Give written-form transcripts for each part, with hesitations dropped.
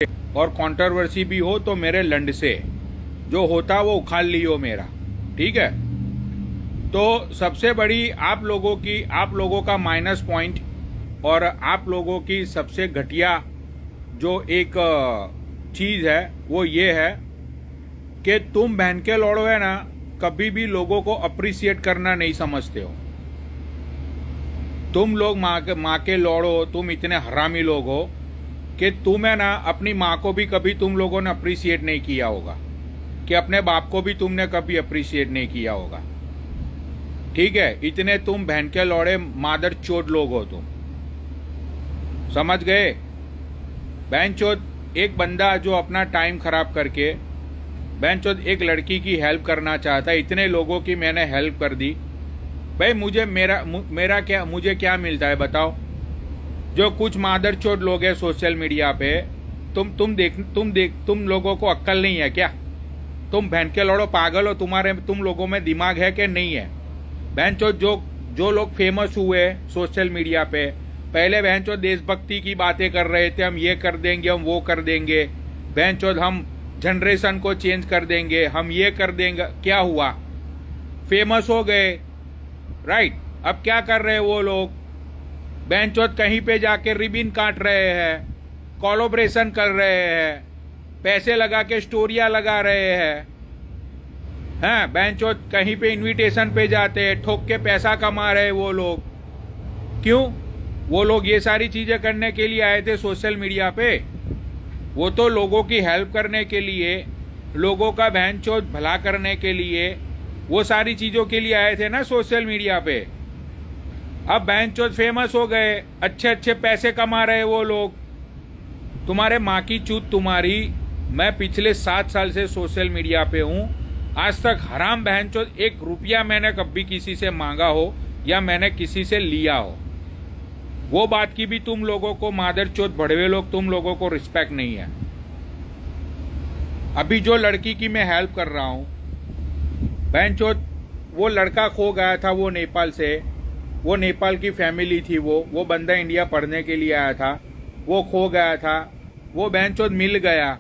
और कंट्रोवर्सी भी हो तो मेरे लंड से जो होता वो उखाड़ लियो मेरा, ठीक है। तो सबसे बड़ी आप लोगों का माइनस पॉइंट और आप लोगों की सबसे घटिया जो एक चीज है वो ये है कि तुम बहन के लौड़ो है ना, कभी भी लोगों को अप्रिशिएट करना नहीं समझते हो। तुम लोग माँ के लौड़ो, तुम इतने हरामी लोग हो कि तुम है ना अपनी माँ को भी कभी तुम लोगों ने अप्रिशिएट नहीं किया होगा, कि अपने बाप को भी तुमने कभी अप्रिशिएट नहीं किया होगा, ठीक है। इतने तुम बहन के लौड़े मादर चोद लोग हो तुम, समझ गए। बहन चोद एक बंदा जो अपना टाइम खराब करके बहन चोद एक लड़की की हेल्प करना चाहता है, इतने लोगों की मैंने हेल्प कर दी भाई, मुझे क्या मिलता है बताओ। जो कुछ मादर चोद लोग हैं सोशल मीडिया पे, तुम लोगों को अक्ल नहीं है क्या? तुम बहन के लौड़ो पागल हो, तुम लोगों में दिमाग है कि नहीं है? बहन चोद जो लोग फेमस हुए सोशल मीडिया पे, पहले बहन चोद देशभक्ति की बातें कर रहे थे, हम ये कर देंगे, हम वो कर देंगे, बहन चोद हम जनरेशन को चेंज कर देंगे, हम ये कर देंगे। क्या हुआ? फेमस हो गए, राइट। अब क्या कर रहे हैं वो लोग? बहन चोद कहीं पे जाके रिबिन काट रहे हैं, कोलैबोरेशन कर रहे हैं, पैसे लगा के स्टोरियां लगा रहे हैं, हैं बहन चोद कहीं पे इनविटेशन पे जाते हैं, ठोक के पैसा कमा रहे हैं वो लोग। क्यों? वो लोग ये सारी चीजें करने के लिए आए थे सोशल मीडिया पे? वो तो लोगों की हेल्प करने के लिए, लोगों का बहन चोद भला करने के लिए, वो सारी चीजों के लिए आए थे ना सोशल मीडिया पे। अब बहन चोद फेमस हो गए, अच्छे अच्छे पैसे कमा रहे वो लोग। तुम्हारे माँ की चूत तुम्हारी। मैं पिछले 7 साल से सोशल मीडिया पे हूं, आज तक हराम बहन चोद 1 रुपया मैंने कभी किसी से मांगा हो या मैंने किसी से लिया हो। वो बात की भी तुम लोगों को, मादर चोद भड़वे लोग, तुम लोगों को रिस्पेक्ट नहीं है। अभी जो लड़की की मैं हेल्प कर रहा हूं, बहन चोद वो लड़का खो गया था, वो नेपाल से, वो नेपाल की फैमिली थी, वो बंदा इंडिया पढ़ने के लिए आया था, वो खो गया था, वो बहन चोद मिल गया,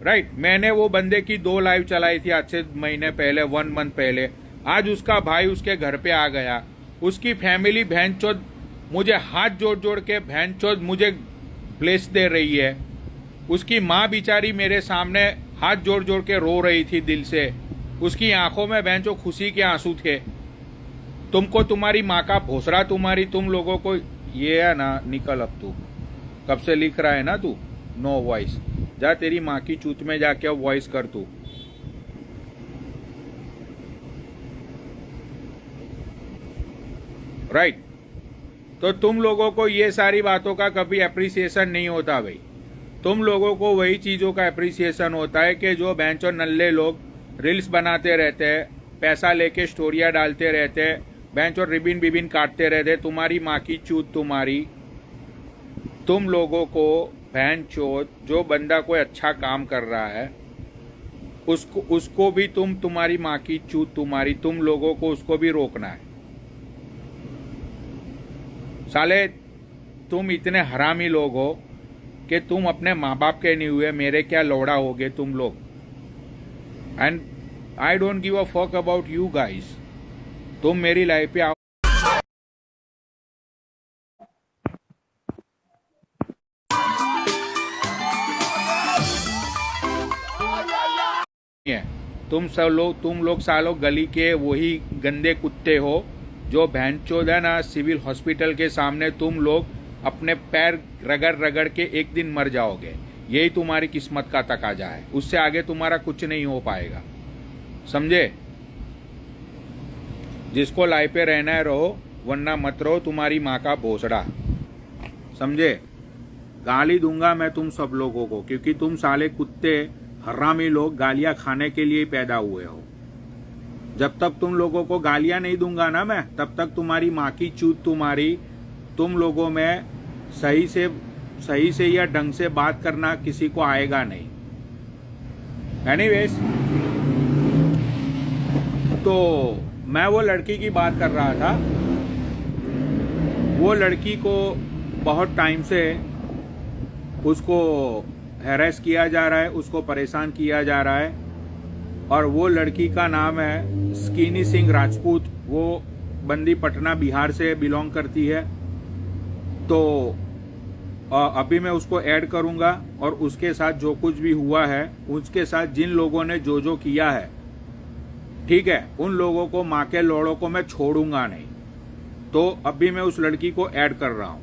राइट। मैंने वो बंदे की 2 लाइव चलाई थी आज से महीने पहले, 1 मंथ पहले। आज उसका भाई उसके घर पे आ गया, उसकी फैमिली बहन चोद मुझे हाथ जोड़ जोड़ के बहन चोद मुझे ब्लेस दे रही है। उसकी माँ बेचारी मेरे सामने हाथ जोड़ जोड़ के रो रही थी दिल से, उसकी आंखों में बहन चोद खुशी के आंसू थे। तुमको तुम्हारी माँ का भोसड़ा, तुम लोगों को ये है ना, निकल अब तू कब से लिख रहा है ना तू नो वॉइस, जा तेरी माँ की चूत में जाके वॉइस कर तू। राइट। तो तुम लोगों को ये सारी बातों का कभी अप्रिसिएशन नहीं होता भाई। तुम लोगों को वही चीजों का अप्रिसिएशन होता है कि जो बेंच और नल्ले लोग रील्स बनाते रहते हैं, पैसा लेके स्टोरियां डालते रहते हैं, बेंच और रिबिन बिबिन काटते रहते। तुम्हारी माँ की चूत तुम्हारी। तुम लोगों को बहन चोद, जो बंदा कोई अच्छा काम कर रहा है उसको भी तुम्हारी माँ की चूत तुम्हारी, तुम लोगों को उसको भी रोकना है। साले तुम इतने हरामी लोग हो कि तुम अपने माँ बाप के नहीं हुए, मेरे क्या लौड़ा होगे तुम लोग। And I don't give a fuck about you guys. तुम मेरी लाइफ पे आओ है। तुम लोग सालों गली के वही गंदे कुत्ते हो जो बहन चोद है ना, सिविल हॉस्पिटल के सामने तुम लोग अपने पैर रगड़ रगड़ के एक दिन मर जाओगे। यही तुम्हारी किस्मत का तकाजा है, उससे आगे तुम्हारा कुछ नहीं हो पाएगा, समझे। जिसको लाइफ पे रहना है रहो, वरना मत रहो तुम्हारी माँ का भोसड़ा, समझे। गाली दूंगा मैं तुम सब लोगों को, क्योंकि तुम साले कुत्ते हरामी लोग गालियां खाने के लिए पैदा हुए हो। जब तक तुम लोगों को गालियां नहीं दूंगा ना मैं, तब तक तुम्हारी माँ की चूत तुम्हारी, तुम लोगों में सही से या ढंग से बात करना किसी को आएगा नहीं। एनीवेज, तो मैं वो लड़की की बात कर रहा था। वो लड़की को बहुत टाइम से उसको हैरेस किया जा रहा है, उसको परेशान किया जा रहा है। और वो लड़की का नाम है स्कीनी सिंह राजपूत। वो बंदी पटना बिहार से बिलोंग करती है। तो अभी मैं उसको ऐड करूंगा और उसके साथ जो कुछ भी हुआ है, उसके साथ जिन लोगों ने जो जो किया है, ठीक है, उन लोगों को, माँ के लोड़ों को मैं छोड़ूंगा नहीं। तो अभी मैं उस लड़की को ऐड कर रहा हूं।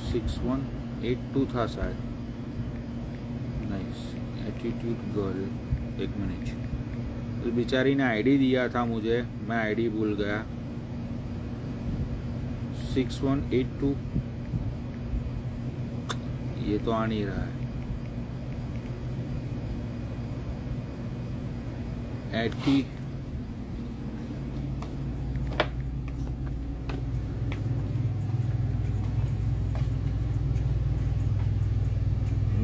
सिक्स 182 था शायद। Nice attitude girl. एक मिनट, उस बेचारी ने आईडी दिया था मुझे, मैं आईडी भूल गया। 6182 ये तो आ नहीं रहा है। एटी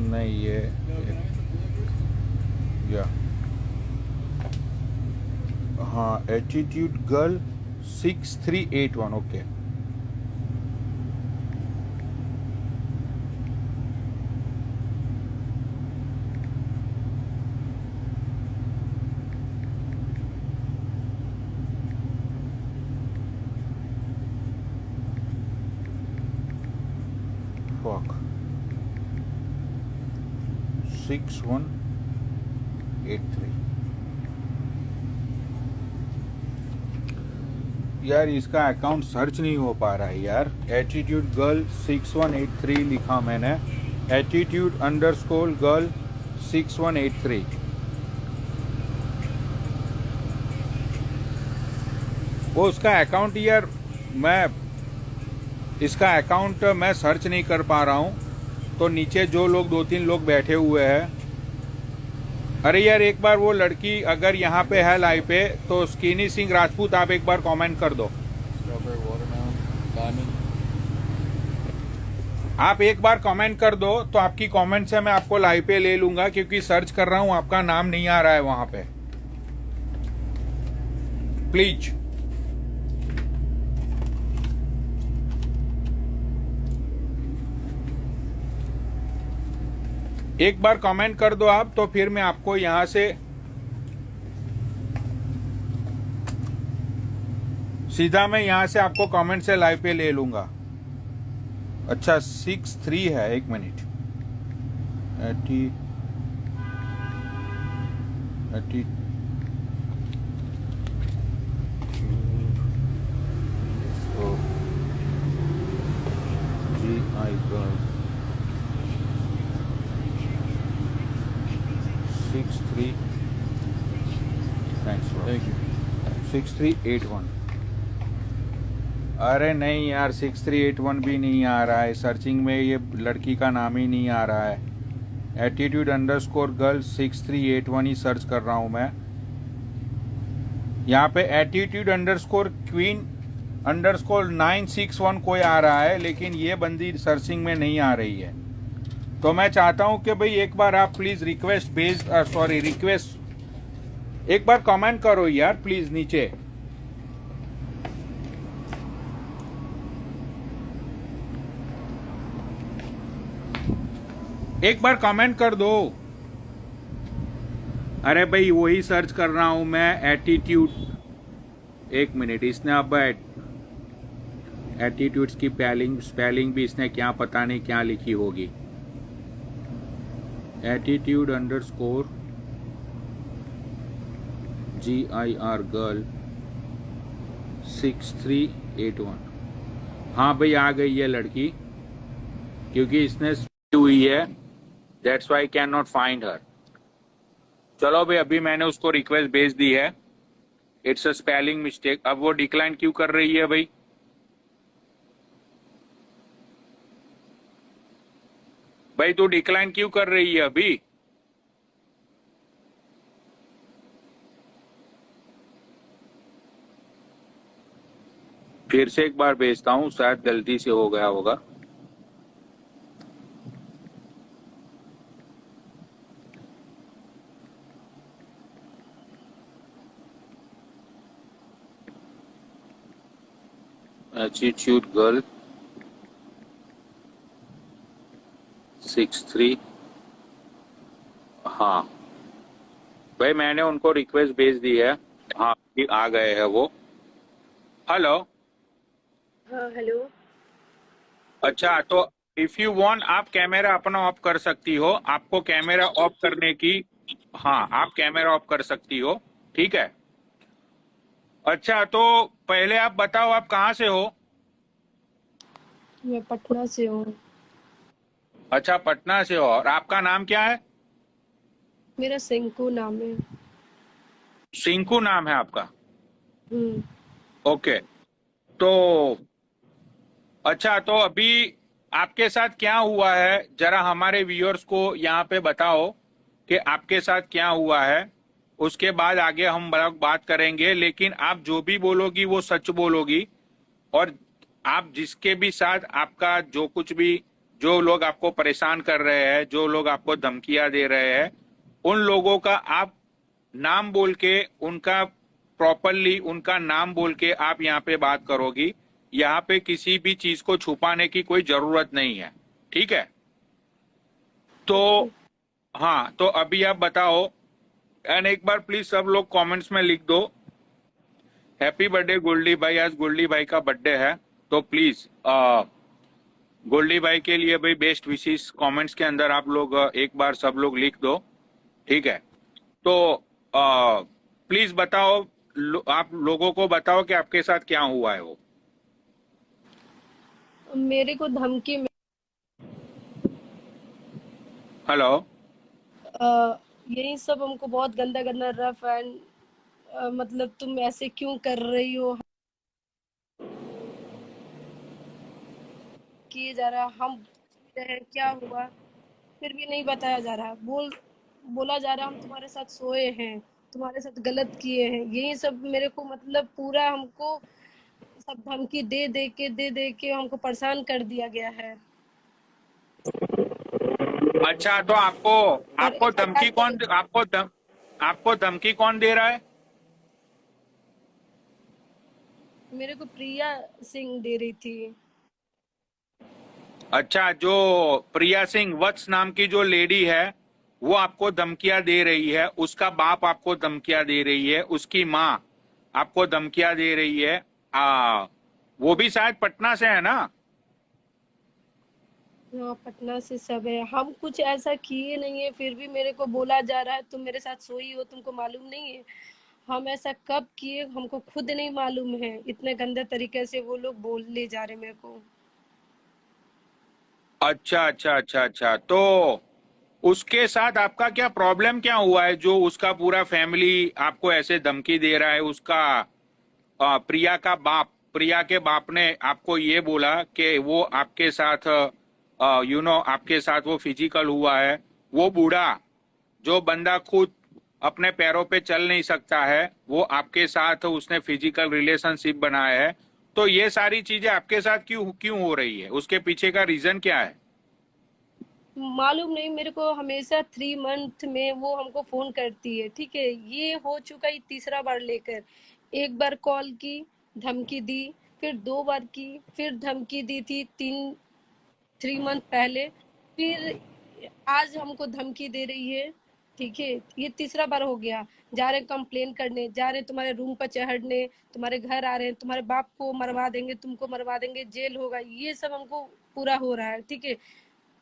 नहीं, ये या हाँ, एटीट्यूड गर्ल 6381। Okay, fuck 6183। यार इसका अकाउंट सर्च नहीं हो पा रहा है यार। एटीट्यूड गर्ल 6183 लिखा मैंने, एटीट्यूड_गर्ल 6183। वो उसका अकाउंट यार, मैं इसका अकाउंट मैं सर्च नहीं कर पा रहा हूँ। तो नीचे जो लोग 2-3 लोग बैठे हुए हैं, अरे यार एक बार वो लड़की अगर यहाँ पे है लाइव पे, तो स्कीनी सिंह राजपूत आप एक बार कमेंट कर दो। आप एक बार कमेंट कर दो तो आपकी कमेंट से मैं आपको लाइव पे ले लूंगा, क्योंकि सर्च कर रहा हूं, आपका नाम नहीं आ रहा है वहां पे। प्लीज एक बार कमेंट कर दो आप, तो फिर मैं आपको यहां से सीधा मैं यहां से आपको कमेंट से लाइव पे ले लूंगा। अच्छा 63 है, एक minute. 80 GI girl 63। Thanks, thank you. 6381। अरे नहीं यार, 6381 भी नहीं आ रहा है सर्चिंग में, ये लड़की का नाम ही नहीं आ रहा है। एटीट्यूड_गर्ल 6381 ही सर्च कर रहा हूं मैं। यहाँ पे एटीट्यूड_क्वीन_961 कोई आ रहा है, लेकिन ये बंदी सर्चिंग में नहीं आ रही है। तो मैं चाहता हूं कि भाई एक बार आप प्लीज रिक्वेस्ट एक बार कमेंट करो यार प्लीज नीचे। एक बार कमेंट कर दो। अरे भाई वही सर्च कर रहा हूं मैं, एटीट्यूड। एक मिनट, इसने अब एटीट्यूड्स की स्पेलिंग भी इसने क्या पता नहीं क्या लिखी होगी। एटीट्यूड_GIR गर्ल 6381। हाँ भाई आ गई है लड़की, क्योंकि इसने हुई है, that's why can not find her. चलो भाई, अभी मैंने उसको रिक्वेस्ट भेज दी है। It's a spelling mistake. अब वो डिक्लाइन क्यों कर रही है भाई? भाई तू डिक्लाइन क्यों कर रही है अभी? फिर से एक बार भेजता हूँ, शायद गलती से हो गया होगा। Attitude girl 63। हाँ भाई, मैंने उनको रिक्वेस्ट भेज दी है। हाँ, ये आ गए हैं वो। हेलो। हाँ हेलो। अच्छा, तो इफ यू वांट आप कैमरा अपना ऑफ कर सकती हो, आपको कैमरा ऑफ करने की। हाँ, आप कैमरा ऑफ कर सकती हो, ठीक है। अच्छा, तो पहले आप बताओ, आप कहाँ से हो? मैं पटना से हूँ। अच्छा, पटना से हो, और आपका नाम क्या है? मेरा सिंकू नाम है। सिंकू नाम है आपका? हम्म। ओके। तो अच्छा, तो अभी आपके साथ क्या हुआ है, जरा हमारे व्यूअर्स को यहाँ पे बताओ कि आपके साथ क्या हुआ है। उसके बाद आगे हम बात करेंगे, लेकिन आप जो भी बोलोगी वो सच बोलोगी। और आप जिसके भी साथ आपका जो कुछ भी, जो लोग आपको परेशान कर रहे हैं, जो लोग आपको धमकियां दे रहे हैं, उन लोगों का आप नाम बोल के, उनका प्रॉपरली उनका नाम बोल के आप यहाँ पे बात करोगी। यहाँ पे किसी भी चीज को छुपाने की कोई जरूरत नहीं है, ठीक है? तो ओके। हाँ, तो अभी आप बताओ। एंड एक बार प्लीज सब लोग कमेंट्स में लिख दो, हैप्पी बर्थडे गोल्डी भाई। आज गोल्डी भाई का बर्थडे है, तो प्लीज गोल्डी भाई के लिए भाई बेस्ट विशेष कमेंट्स के अंदर आप लोग एक बार सब लोग लिख दो, ठीक है? तो प्लीज बताओ, आप लोगों को बताओ कि आपके साथ क्या हुआ है वो। मेरे को धमकी में हेलो। यही सब हमको बहुत गंदा गंदा रफ एंड मतलब तुम ऐसे क्यों कर रही हो किए जा रहा। हम पूछ रहे हैं क्या हुआ, फिर भी नहीं बताया जा रहा। बोला जा रहा हम तुम्हारे साथ सोए हैं, तुम्हारे साथ गलत किए हैं। यही सब मेरे को मतलब पूरा हमको सब धमकी दे दे के हमको परेशान कर दिया गया है। अच्छा, तो आपको और आपको धमकी एफआईआर कौन, आपको धमकी कौन दे रहा है? मेरे को प्रिया सिंह दे रही थी। अच्छा, जो प्रिया सिंह वत्स नाम की जो लेडी है, वो आपको धमकियां दे रही है। उसका बाप आपको धमकियां दे रही है, उसकी माँ आपको धमकियां दे रही है। वो भी शायद पटना से है ना? हाँ पटना से सब है। हम कुछ ऐसा किए नहीं है, फिर भी मेरे को बोला जा रहा है तुम मेरे साथ सोई हो, तुमको मालूम नहीं है। हम ऐसा कब किए हमको खुद नहीं मालूम है। इतने गंदे तरीके से वो लोग बोलने जा रहे मेरे को। अच्छा अच्छा अच्छा अच्छा, तो उसके साथ आपका क्या प्रॉब्लम क्या हुआ है, जो उसका पूरा फैमिली आपको ऐसे धमकी दे रहा है? उसका प्रिया का बाप, प्रिया के बाप ने आपको ये बोला कि वो आपके साथ आपके साथ वो फिजिकल हुआ है। वो बूढ़ा, जो बंदा खुद अपने पैरों पे चल नहीं सकता है, वो आपके साथ उसने फिजिकल रिलेशनशिप बनाया है। तो ये सारी चीजें आपके साथ क्यों क्यों हो रही है? उसके पीछे का रीजन क्या है? मालूम नहीं मेरे को। हमेशा 3 मंथ में वो हमको फोन करती है, ठीक है। ये हो चुका है तीसरा बार लेकर। एक बार कॉल की, धमकी दी, फिर 2 बार की, फिर धमकी दी थी 3 मंथ पहले। फिर आज हमको धमकी दे रही है, ठीक है। ये तीसरा बार हो गया। जा रहे कंप्लेन करने, जा रहे तुम्हारे रूम पर चढ़ने, तुम्हारे घर आ रहे हैं, तुम्हारे बाप को मरवा देंगे, तुमको मरवा देंगे, जेल होगा। ये सब हमको पूरा हो रहा है, ठीक है।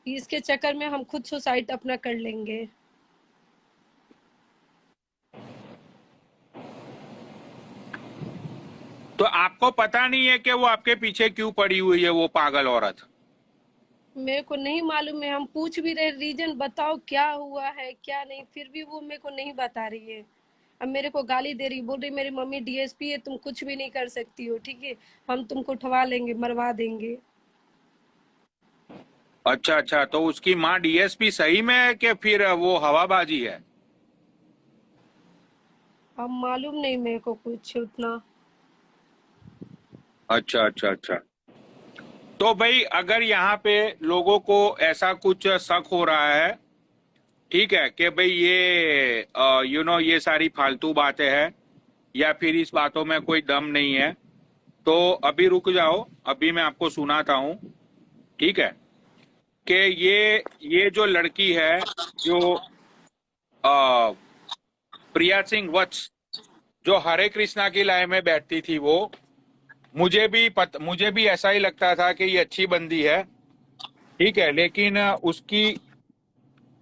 इसके चक्कर में हम खुद सुसाइड अपना कर लेंगे। तो आपको पता नहीं है कि वो आपके पीछे क्यों पड़ी हुई है, वो पागल औरत? मेरे को नहीं मालूम है। हम पूछ भी रहे रीजन बताओ क्या हुआ है क्या नहीं, फिर भी वो मेरे को नहीं बता रही है। अब मेरे को गाली दे रही, बोल रही मेरी मम्मी डीएसपी है, तुम कुछ भी नहीं कर सकती हो, ठीक है। हम तुमको उठवा लेंगे, मरवा देंगे। अच्छा अच्छा, तो उसकी माँ डीएसपी सही में है कि फिर वो हवाबाजी है? अब मालूम नहीं मेरे को कुछ उतना। अच्छा अच्छा अच्छा। तो भाई अगर यहाँ पे लोगों को ऐसा कुछ शक हो रहा है, ठीक है, कि भाई ये ये सारी फालतू बातें हैं या फिर इस बातों में कोई दम नहीं है, तो अभी रुक जाओ, अभी मैं आपको सुनाता हूँ, ठीक है, कि ये जो लड़की है, जो अ, प्रिया सिंह वत्स, जो हरे कृष्णा की लाइन में बैठती थी, वो मुझे भी ऐसा ही लगता था कि ये अच्छी बंदी है, ठीक है, लेकिन उसकी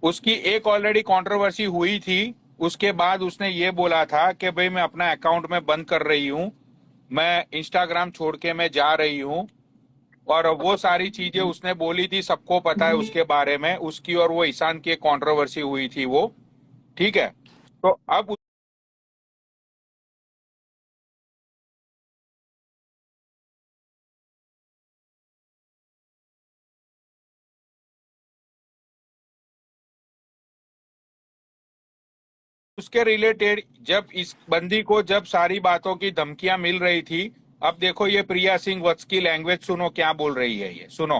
उसकी एक ऑलरेडी कंट्रोवर्सी हुई थी। उसके बाद उसने ये बोला था कि भाई मैं अपना अकाउंट में बंद कर रही हूँ, मैं इंस्टाग्राम छोड़ के मैं जा रही हूँ, और वो सारी चीजें उसने बोली थी, सबको पता है उसके बारे में, उसकी और वो ईशान की एक कंट्रोवर्सी हुई थी वो, ठीक है। तो अब उसके रिलेटेड जब इस बंदी को जब सारी बातों की धमकियां मिल रही थी, अब देखो ये प्रिया सिंह वत्स की लैंग्वेज सुनो, क्या बोल रही है, ये सुनो।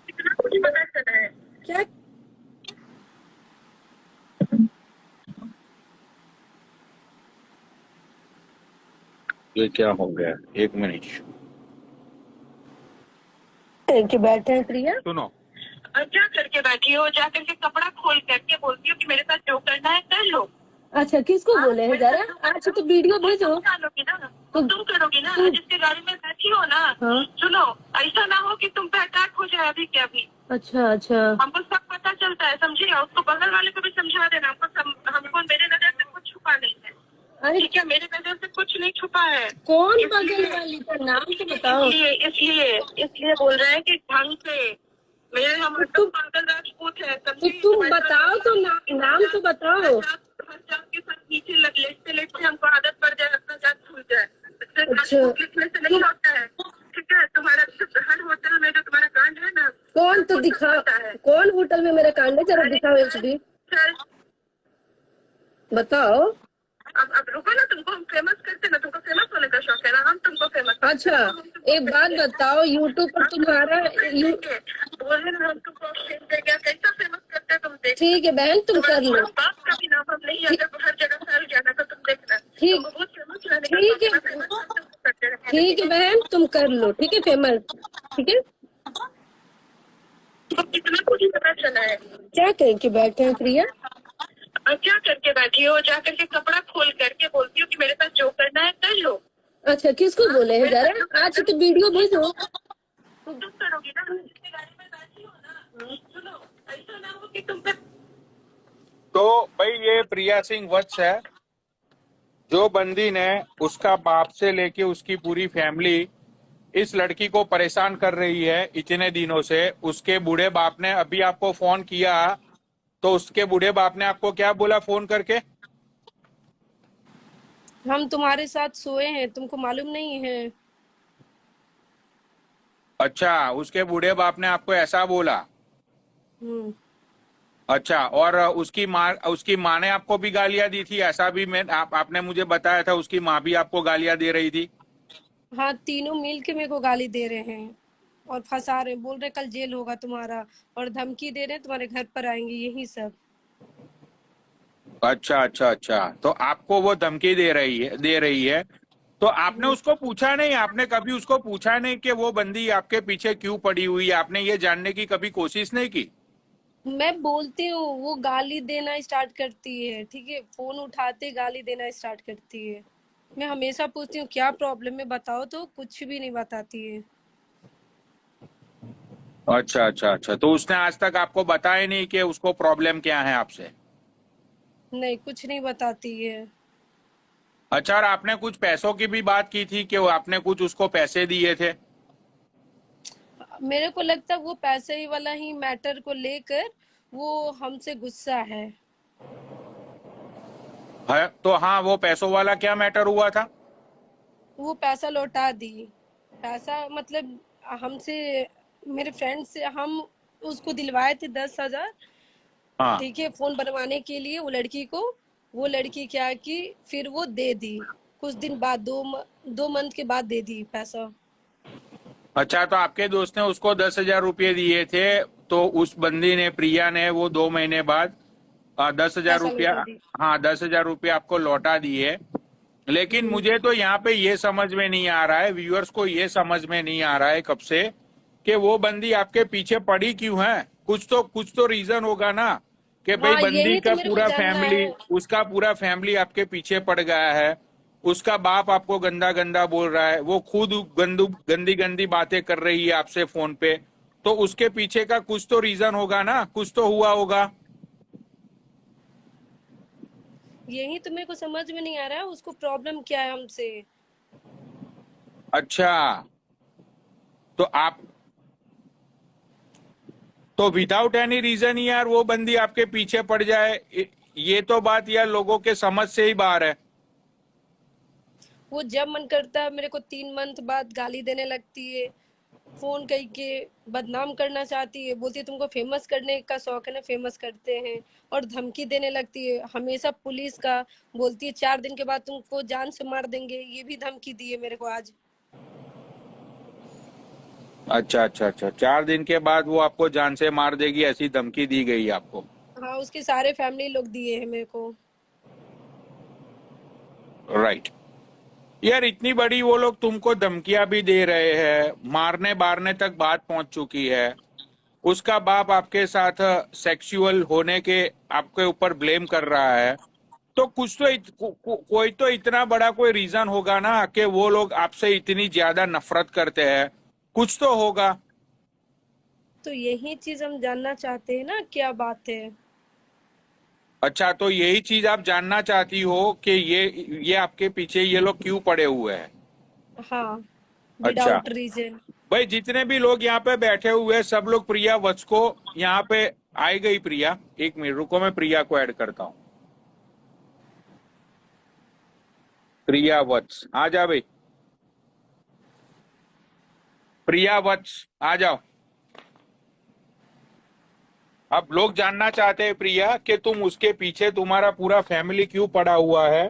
इतना कुछ पता चला है क्या? ये क्या हो गया, एक मिनट कि बैठे हैं प्रिया। सुनो। क्या करके बैठी हो? जा करके कपड़ा खोल करके बोलती हो कि मेरे साथ जो करना है कर लो। अच्छा किसको बोले हैं जरा? अच्छा तो वीडियो भेजो। तुम डालोगी ना, तो तुम करोगी ना, जिसके गाड़ी में बैठी हो ना। हाँ। सुनो, ऐसा ना हो कि तुम पे अटैक हो जाए अभी के अभी। अच्छा अच्छा। हमको सब पता चलता है, समझिए, और उसको बगल वाले को भी समझा देना। हमको मेरे नजर से कुछ छुपा नहीं है, अरे ठीक है? मेरे नजर से कुछ नहीं छुपा है। कौन बगल वाली का नाम तो बताओ। इसलिए बोल रहे हैं कि ढंग से। मेरे हम पंकज राजपूत है, तो तुम बताओ तो नाम तो बताओ। हर जात के साथ नीचे लेटते लेटते हमको आदत पड़ जाए, अपना जात भूल जाए। अच्छा। लिखने से नहीं होता है, ठीक है? तुम्हारा हर होटल में जो तुम्हारा कांड है ना, कौन तो दिखा, कौन होटल में मेरा कांड है, जरा दिखाओ एचडी, बताओ। अब रुको ना, तुमको हम फेमस करते ना, तुमको फेमस होने का शौक है ना, हम तुमको फेमस। अच्छा एक बात बताओ, यूट्यूब पर तुम्हारा बोल रहे ना, हम तुमको फेम देंगे, कैसा फेमस करते हैं तुम देख। ठीक है बहन तुम कर लो। बाप का भी नाम हम नहीं है, जब हर जगह फैल गया ना तो तुम देखना। ठीक बहुत फेमस रहने का ठीक है शौक है, फेमस करते रहना। ठीक है बहन तुम कर लो, ठीक है फेमस, ठीक है। तुमको कितना कुछ पता चला है। क्या करके बैठे हैं प्रिया? क्या करके बैठी हो? जा करके कपड़ा खोल करके बोलती हो कि मेरे साथ जो करना है कर लो। अच्छा किसको बोले हैं जरा? अच्छा तो वीडियो भेजो। तुम करोगी ना, जिसके गाड़ी में बैठी हो ना। सुनो, ऐसा ना हो कि तुम पे। तो भाई ये प्रिया सिंह वत्स है, जो बंदी ने उसका बाप से लेके उसकी पूरी फैमिली इस लड़की को परेशान कर रही है इतने दिनों से। उसके बूढ़े बाप ने अभी आपको फोन किया, तो उसके बूढ़े बाप ने आपको क्या बोला फोन करके? हम तुम्हारे साथ सोए हैं, तुमको मालूम नहीं है? अच्छा, उसके बूढ़े बाप ने आपको ऐसा बोला? हम्म। अच्छा, और उसकी माँ ने आपको भी गालियां दी थी, ऐसा भी आपने मुझे बताया था, उसकी माँ भी आपको गालियां दे रही थी? हाँ तीनों मिल के मेरे को गाली दे रहे हैं और फंसा रहे हैं, बोल रहे कल जेल होगा तुम्हारा, और धमकी दे रहे हैं तुम्हारे घर पर आएंगे, यही सब। अच्छा अच्छा अच्छा, तो आपको वो धमकी दे रही है, तो आपने उसको पूछा नहीं, आपने कभी उसको पूछा नहीं कि वो बंदी आपके पीछे क्यों पड़ी हुई है? आपने ये जानने की कभी कोशिश नहीं की? मैं बोलती हूँ वो गाली देना स्टार्ट करती है, ठीक है, फोन उठाते गाली देना स्टार्ट करती है। मैं हमेशा पूछती हूँ क्या प्रॉब्लम है बताओ, तो कुछ भी नहीं बताती है। अच्छा अच्छा अच्छा, तो उसने आज तक आपको बताया नहीं कि उसको प्रॉब्लम क्या है आपसे? नहीं कुछ नहीं बताती है। अच्छा, और आपने कुछ पैसों की भी बात की थी कि वो आपने कुछ उसको पैसे दिए थे? मेरे को लगता है वो पैसे ही वाला ही मैटर को लेकर वो हमसे गुस्सा है तो हाँ, वो पैसों वाला क्या मैटर हुआ था? वो पैसा लौटा दी। पैसा मतलब हमसे, मेरे फ्रेंड से हम उसको दिलवाए थे 10,000, हाँ। ठीक है, फोन बनवाने के लिए वो लड़की को। वो लड़की क्या की, फिर वो दे दी कुछ दिन बाद 2 मंथ के बाद दे दी पैसा। अच्छा, तो आपके दोस्त ने उसको 10,000 रुपये दिए थे, तो उस बंदी ने, प्रिया ने, वो 2 महीने बाद 10,000 पैसा रुपया, लौटा दी। हाँ 10,000 रुपया आपको लौटा दिए। लेकिन हम्म। मुझे तो यहाँ पे ये समझ में नहीं आ रहा है, व्यूअर्स को ये समझ में नहीं आ रहा है कब से, कि वो बंदी आपके पीछे पड़ी क्यों है। कुछ तो रीजन होगा ना, कि भाई हाँ, बंदी यही तो का मेरे को पूरा जानना फैमिली, है। उसका पूरा फैमिली आपके पीछे पड़ गया है, उसका बाप आपको गंदा गंदा बोल रहा है, वो खुद गंदी गंदी बातें कर रही है आपसे फोन पे, तो उसके पीछे का कुछ तो रीजन होगा ना, कुछ तो हुआ होगा। यही तो मेरे को समझ में नहीं आ रहा है, उसको प्रॉब्लम क्या है हमसे। अच्छा, तो आप, तो विदाउट एनी रीजन ही यार वो बंदी आपके पीछे पड़ जाए, ये तो बात यार लोगों के समझ से ही बाहर है। वो जब मन करता है मेरे को 3 मंथ बाद गाली देने लगती है, फोन कई के बदनाम करना चाहती है, बोलती है तुमको फेमस करने का शौक है ना, फेमस करते हैं। और धमकी देने लगती है हमेशा पुलिस का, बोलती है 4 दिन के बाद तुमको जान से मार देंगे, ये भी धमकी दी है मेरे को आज। अच्छा अच्छा अच्छा, 4 दिन के बाद वो आपको जान से मार देगी, ऐसी धमकी दी गई आपको। हाँ, उसके सारे फैमिली लोग दिए हैं मेरे को। राइट। यार इतनी बड़ी वो लोग तुमको धमकियां भी दे रहे हैं, मारने बारने तक बात पहुंच चुकी है, उसका बाप आपके साथ सेक्सुअल होने के आपके ऊपर ब्लेम कर रहा है, तो कुछ तो कोई तो इतना बड़ा कोई रीजन होगा ना कि वो लोग आपसे इतनी ज्यादा नफरत करते हैं, कुछ तो होगा। तो यही चीज हम जानना चाहते हैं ना, क्या बात है। अच्छा, तो यही चीज आप जानना चाहती हो कि ये आपके पीछे ये लोग क्यों पड़े हुए हैं। हाँ, अच्छा विदाउट रीजन। भाई, जितने भी लोग यहाँ पे बैठे हुए हैं सब लोग प्रिया वत्स को, यहाँ पे आई गई प्रिया, 1 मिनट रुको, मैं प्रिया को ऐड करता हूँ। प्रिया वत्स आ जा भाई, प्रिया वत्स आ जाओ। अब लोग जानना चाहते हैं प्रिया कि तुम उसके पीछे, तुम्हारा पूरा फैमिली क्यों पड़ा हुआ है,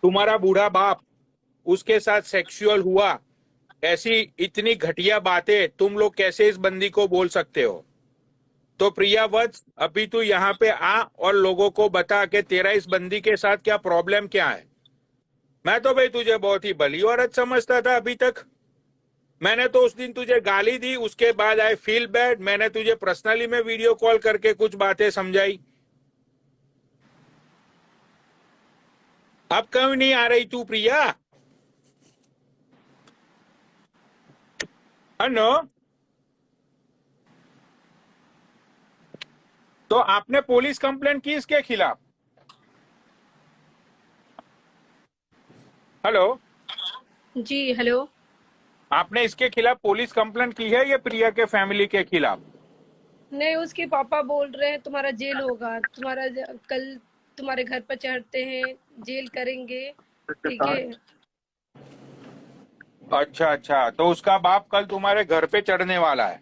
तुम्हारा बूढ़ा बाप उसके साथ सेक्सुअल हुआ, ऐसी इतनी घटिया बातें तुम लोग कैसे इस बंदी को बोल सकते हो। तो प्रिया वत्स, अभी तू यहाँ पे आ और लोगों को बता कि तेरा इस बंदी के साथ क्या प्रॉब्लम क्या है। मैं तो भाई तुझे बहुत ही भली औरत समझता था अभी तक, मैंने तो उस दिन तुझे गाली दी, उसके बाद आई फील बैड, मैंने तुझे पर्सनली में वीडियो कॉल करके कुछ बातें समझाई, अब क्यों नहीं आ रही तू प्रिया। अनो, तो आपने पुलिस कंप्लेंट की इसके खिलाफ। हेलो, जी हेलो। आपने इसके खिलाफ पुलिस कंप्लेंट की है ये प्रिया के फैमिली के खिलाफ। नहीं, उसके पापा बोल रहे हैं तुम्हारा जेल होगा, कल तुम्हारे घर पर चढ़ते हैं, जेल करेंगे। ठीक है। अच्छा अच्छा, तो उसका बाप कल तुम्हारे घर पे चढ़ने वाला है।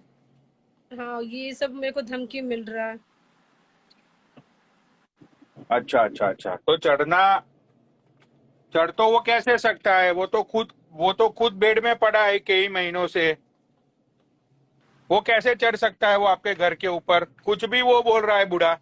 हाँ, ये सब मेरे को धमकी मिल रहा है। अच्छा अच्छा अच्छा, तो चढ़ तो वो कैसे सकता है, वो तो खुद बेड में पड़ा है कई महीनों से, वो कैसे चढ़ सकता है वो आपके घर के ऊपर, कुछ भी वो बोल रहा है बूढ़ा।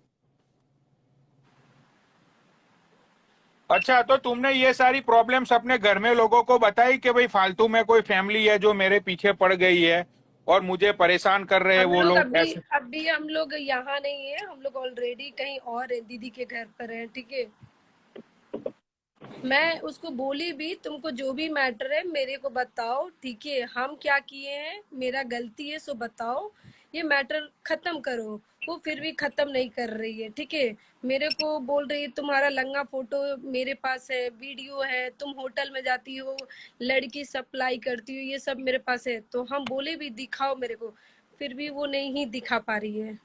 अच्छा, तो तुमने ये सारी प्रॉब्लम्स अपने घर में लोगों को बताई कि भाई फालतू में कोई फैमिली है जो मेरे पीछे पड़ गई है और मुझे परेशान कर रहे हैं हम वो लोग लोग अभी ऐसे। अभी हम लोग यहाँ नहीं है, हम लोग ऑलरेडी कहीं और है, दीदी के घर पर है। ठीक है। मैं उसको बोली भी तुमको जो भी मैटर है मेरे को बताओ, ठीक है, हम क्या किए हैं, मेरा गलती है सो बताओ, ये मैटर खत्म करो। वो फिर भी खत्म नहीं कर रही है। ठीक है। मेरे को बोल रही है तुम्हारा लंगा फोटो मेरे पास है, वीडियो है, तुम होटल में जाती हो, लड़की सप्लाई करती हो, ये सब मेरे पास है। तो हम बोले भी दिखाओ मेरे को, फिर भी वो नहीं ही दिखा पा रही है।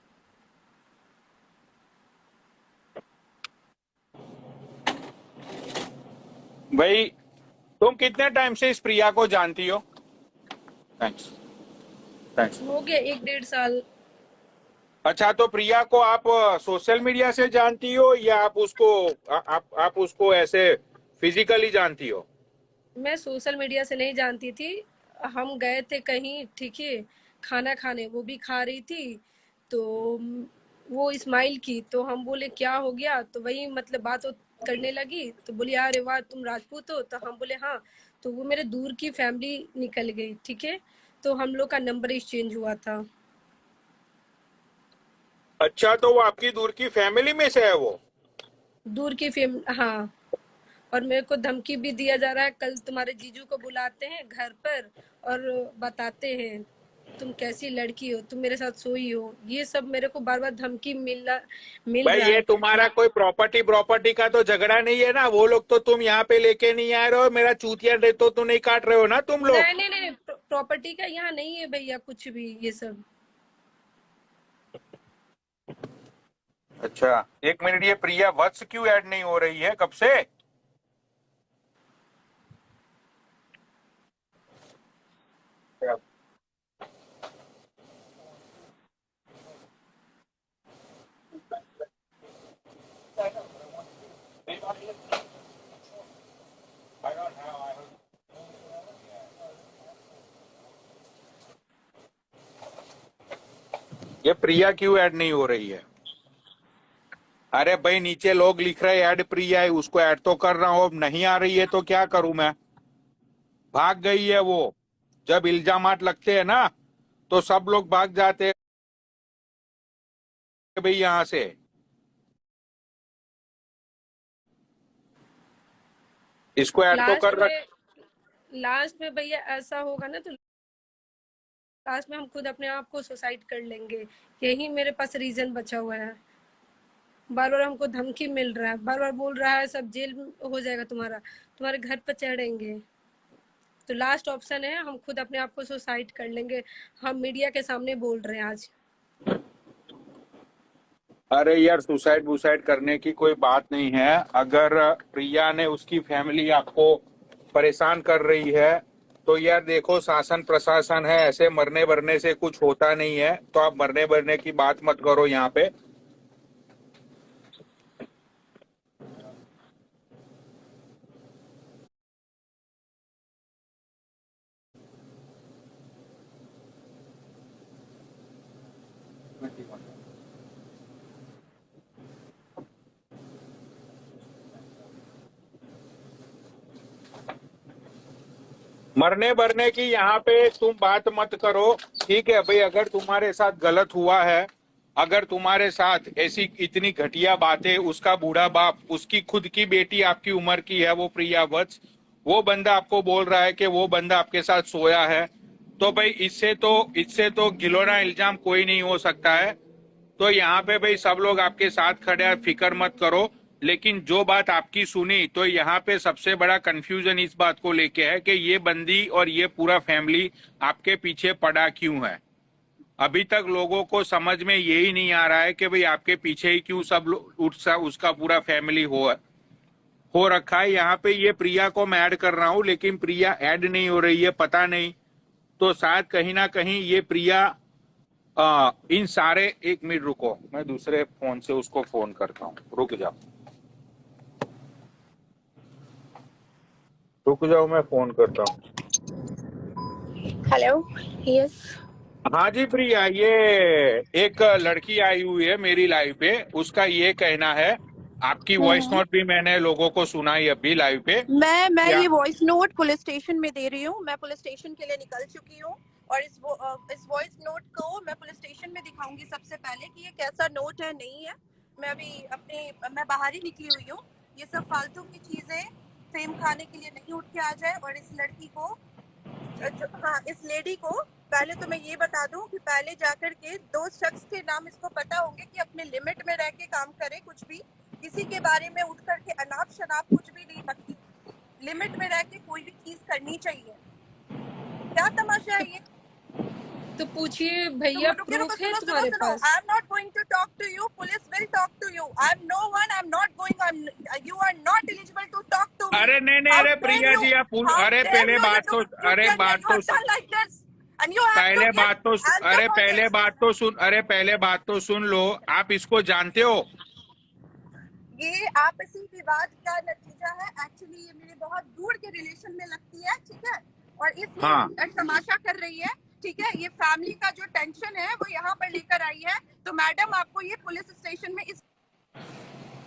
भाई तुम कितने टाइम से इस प्रिया को जानती हो। Thanks, thanks. हो गया 1 डेढ़ साल। अच्छा, तो प्रिया को आप सोशल मीडिया से जानती हो या आप उसको आप उसको ऐसे फिजिकली जानती हो। मैं सोशल मीडिया से नहीं जानती थी। हम गए थे कहीं, ठीक है, खाना खाने, वो भी खा रही थी, तो वो इस्माइल की, तो हम बोले क्या हो गया, तो वही मतलब बात करने लगी, तो बोली अरे वाह तुम राजपूत हो, तो हम बोले हाँ, तो वो मेरे दूर की फैमिली निकल गई, ठीक है, तो हम लोग का नंबर एक्सचेंज हुआ था। अच्छा, तो वो आपकी दूर की फैमिली में से है वो? दूर की फेम हाँ। और मेरे को धमकी भी दिया जा रहा है, कल तुम्हारे जीजू को बुलाते हैं घर पर और बताते हैं तुम कैसी लड़की हो, तुम मेरे साथ सोई हो, ये सब मेरे को बार बार धमकी मिल भाई रहा ये है। तुम्हारा कोई प्रॉपर्टी का तो झगड़ा नहीं है ना? वो लोग तो तुम यहाँ पे लेके नहीं आ रहे हो, मेरा चूतिया दे तो नहीं काट रहे हो ना तुम लोग? नहीं नहीं नहीं, प्रॉपर्टी का यहाँ नहीं है भैया कुछ भी ये सब। अच्छा, एक मिनट, ये प्रिया वत्स क्यों ऐड नहीं हो रही है कब से? ये प्रिया क्यों ऐड नहीं हो रही है? अरे भाई नीचे लोग लिख रहे हैं ऐड प्रिया है, उसको ऐड तो कर रहा हूं, अब नहीं आ रही है तो क्या करूं मैं? भाग गई है वो। जब इल्जामात लगते हैं ना तो सब लोग भाग जाते हैं भाई यहाँ से। इसको ऐड तो लास्ट कर रख। में लास्ट में भैया ऐसा होगा ना, तो लास्ट में हम खुद अपने आप को सुसाइड कर लेंगे, यही मेरे पास रीजन बचा हुआ है। बार बार हमको धमकी मिल रहा है, बार बार बोल रहा है सब जेल हो जाएगा तुम्हारा, तुम्हारे घर पर चढ़ेंगे, तो लास्ट ऑप्शन है हम खुद अपने आप को सुसाइड कर लेंगे। हम मीडिया के सामने बोल रहे हैं आज। अरे यार, सुसाइड वुसाइड करने की कोई बात नहीं है। अगर प्रिया ने, उसकी फैमिली आपको परेशान कर रही है तो यार देखो, शासन प्रशासन है, ऐसे मरने भरने से कुछ होता नहीं है, तो आप मरने भरने की बात मत करो यहाँ पे। मरने भरने की यहाँ पे तुम बात मत करो, ठीक है भाई? अगर तुम्हारे साथ गलत हुआ है, अगर तुम्हारे साथ ऐसी इतनी घटिया बातें, उसका बूढ़ा बाप, उसकी खुद की बेटी आपकी उम्र की है, वो प्रिया वत्स, वो बंदा आपको बोल रहा है कि वो बंदा आपके साथ सोया है, तो भाई इससे तो गिलोना इल्जाम कोई नहीं हो सकता है। तो यहाँ पे भाई सब लोग आपके साथ खड़े हैं, फिक्र मत करो। लेकिन जो बात आपकी सुनी, तो यहाँ पे सबसे बड़ा कंफ्यूजन इस बात को लेके है कि ये बंदी और ये पूरा फैमिली आपके पीछे पड़ा क्यों है। अभी तक लोगों को समझ में यही नहीं आ रहा है कि भाई आपके पीछे ही क्यों सब लोग, उसका पूरा फैमिली हो रखा है। यहाँ पे ये प्रिया को मैं ऐड कर रहा हूँ, लेकिन प्रिया ऐड नहीं हो रही है, पता नहीं। तो शायद कहीं ना कहीं ये प्रिया इन सारे, एक मिनट रुको, मैं दूसरे फोन से उसको फोन करता हूँ, रुक जाओ, मैं फोन करता हूँ। हेलो। यस। हाँ जी प्रिया, ये एक लड़की आई हुई है मेरी लाइव पे, उसका ये कहना है, आपकी वॉइस नोट भी मैंने लोगों को सुनाई अभी लाइव पे। मैं क्या? ये वॉइस नोट पुलिस स्टेशन में दे रही हूँ। मैं पुलिस स्टेशन के लिए निकल चुकी हूँ और इस वॉइस नोट को मैं पुलिस स्टेशन में दिखाऊंगी सबसे पहले कि ये कैसा नोट है, नहीं है। मैं अभी मैं बाहर ही निकली हुई हूँ। ये सब फालतू की चीजें फेम खाने के लिए नहीं उठ के आ जाए। और इस लड़की को, हाँ, इस लेडी को पहले तो मैं ये बता दूं कि पहले जाकर के 2 शख्स के नाम इसको पता होंगे कि अपने लिमिट में रह के काम करे। कुछ भी किसी के बारे में उठ करके अनाप शनाप कुछ भी नहीं रखी। लिमिट में रह के कोई भी चीज करनी चाहिए। क्या तमाशा है ये? तो पूछिए भैया, प्रूफ है तुम्हारे पास? I am not going to talk to you. Police will talk to you. I am no one. I am not going. You are not eligible to talk to me. अरे नहीं, अरे प्रिया जी आप अरे पहले बात तो, अरे बात तो पहले बात तो सुन लो। आप इसको जानते हो? ये आपसी विवाद का नतीजा है। एक्चुअली ये मेरे बहुत दूर के रिलेशन में लगती है, ठीक है, और इसलिए हाँ। तमाशा कर रही है, ठीक है। ये फैमिली का जो टेंशन है वो यहाँ पर लेकर आई है। तो मैडम आपको ये पुलिस स्टेशन में इस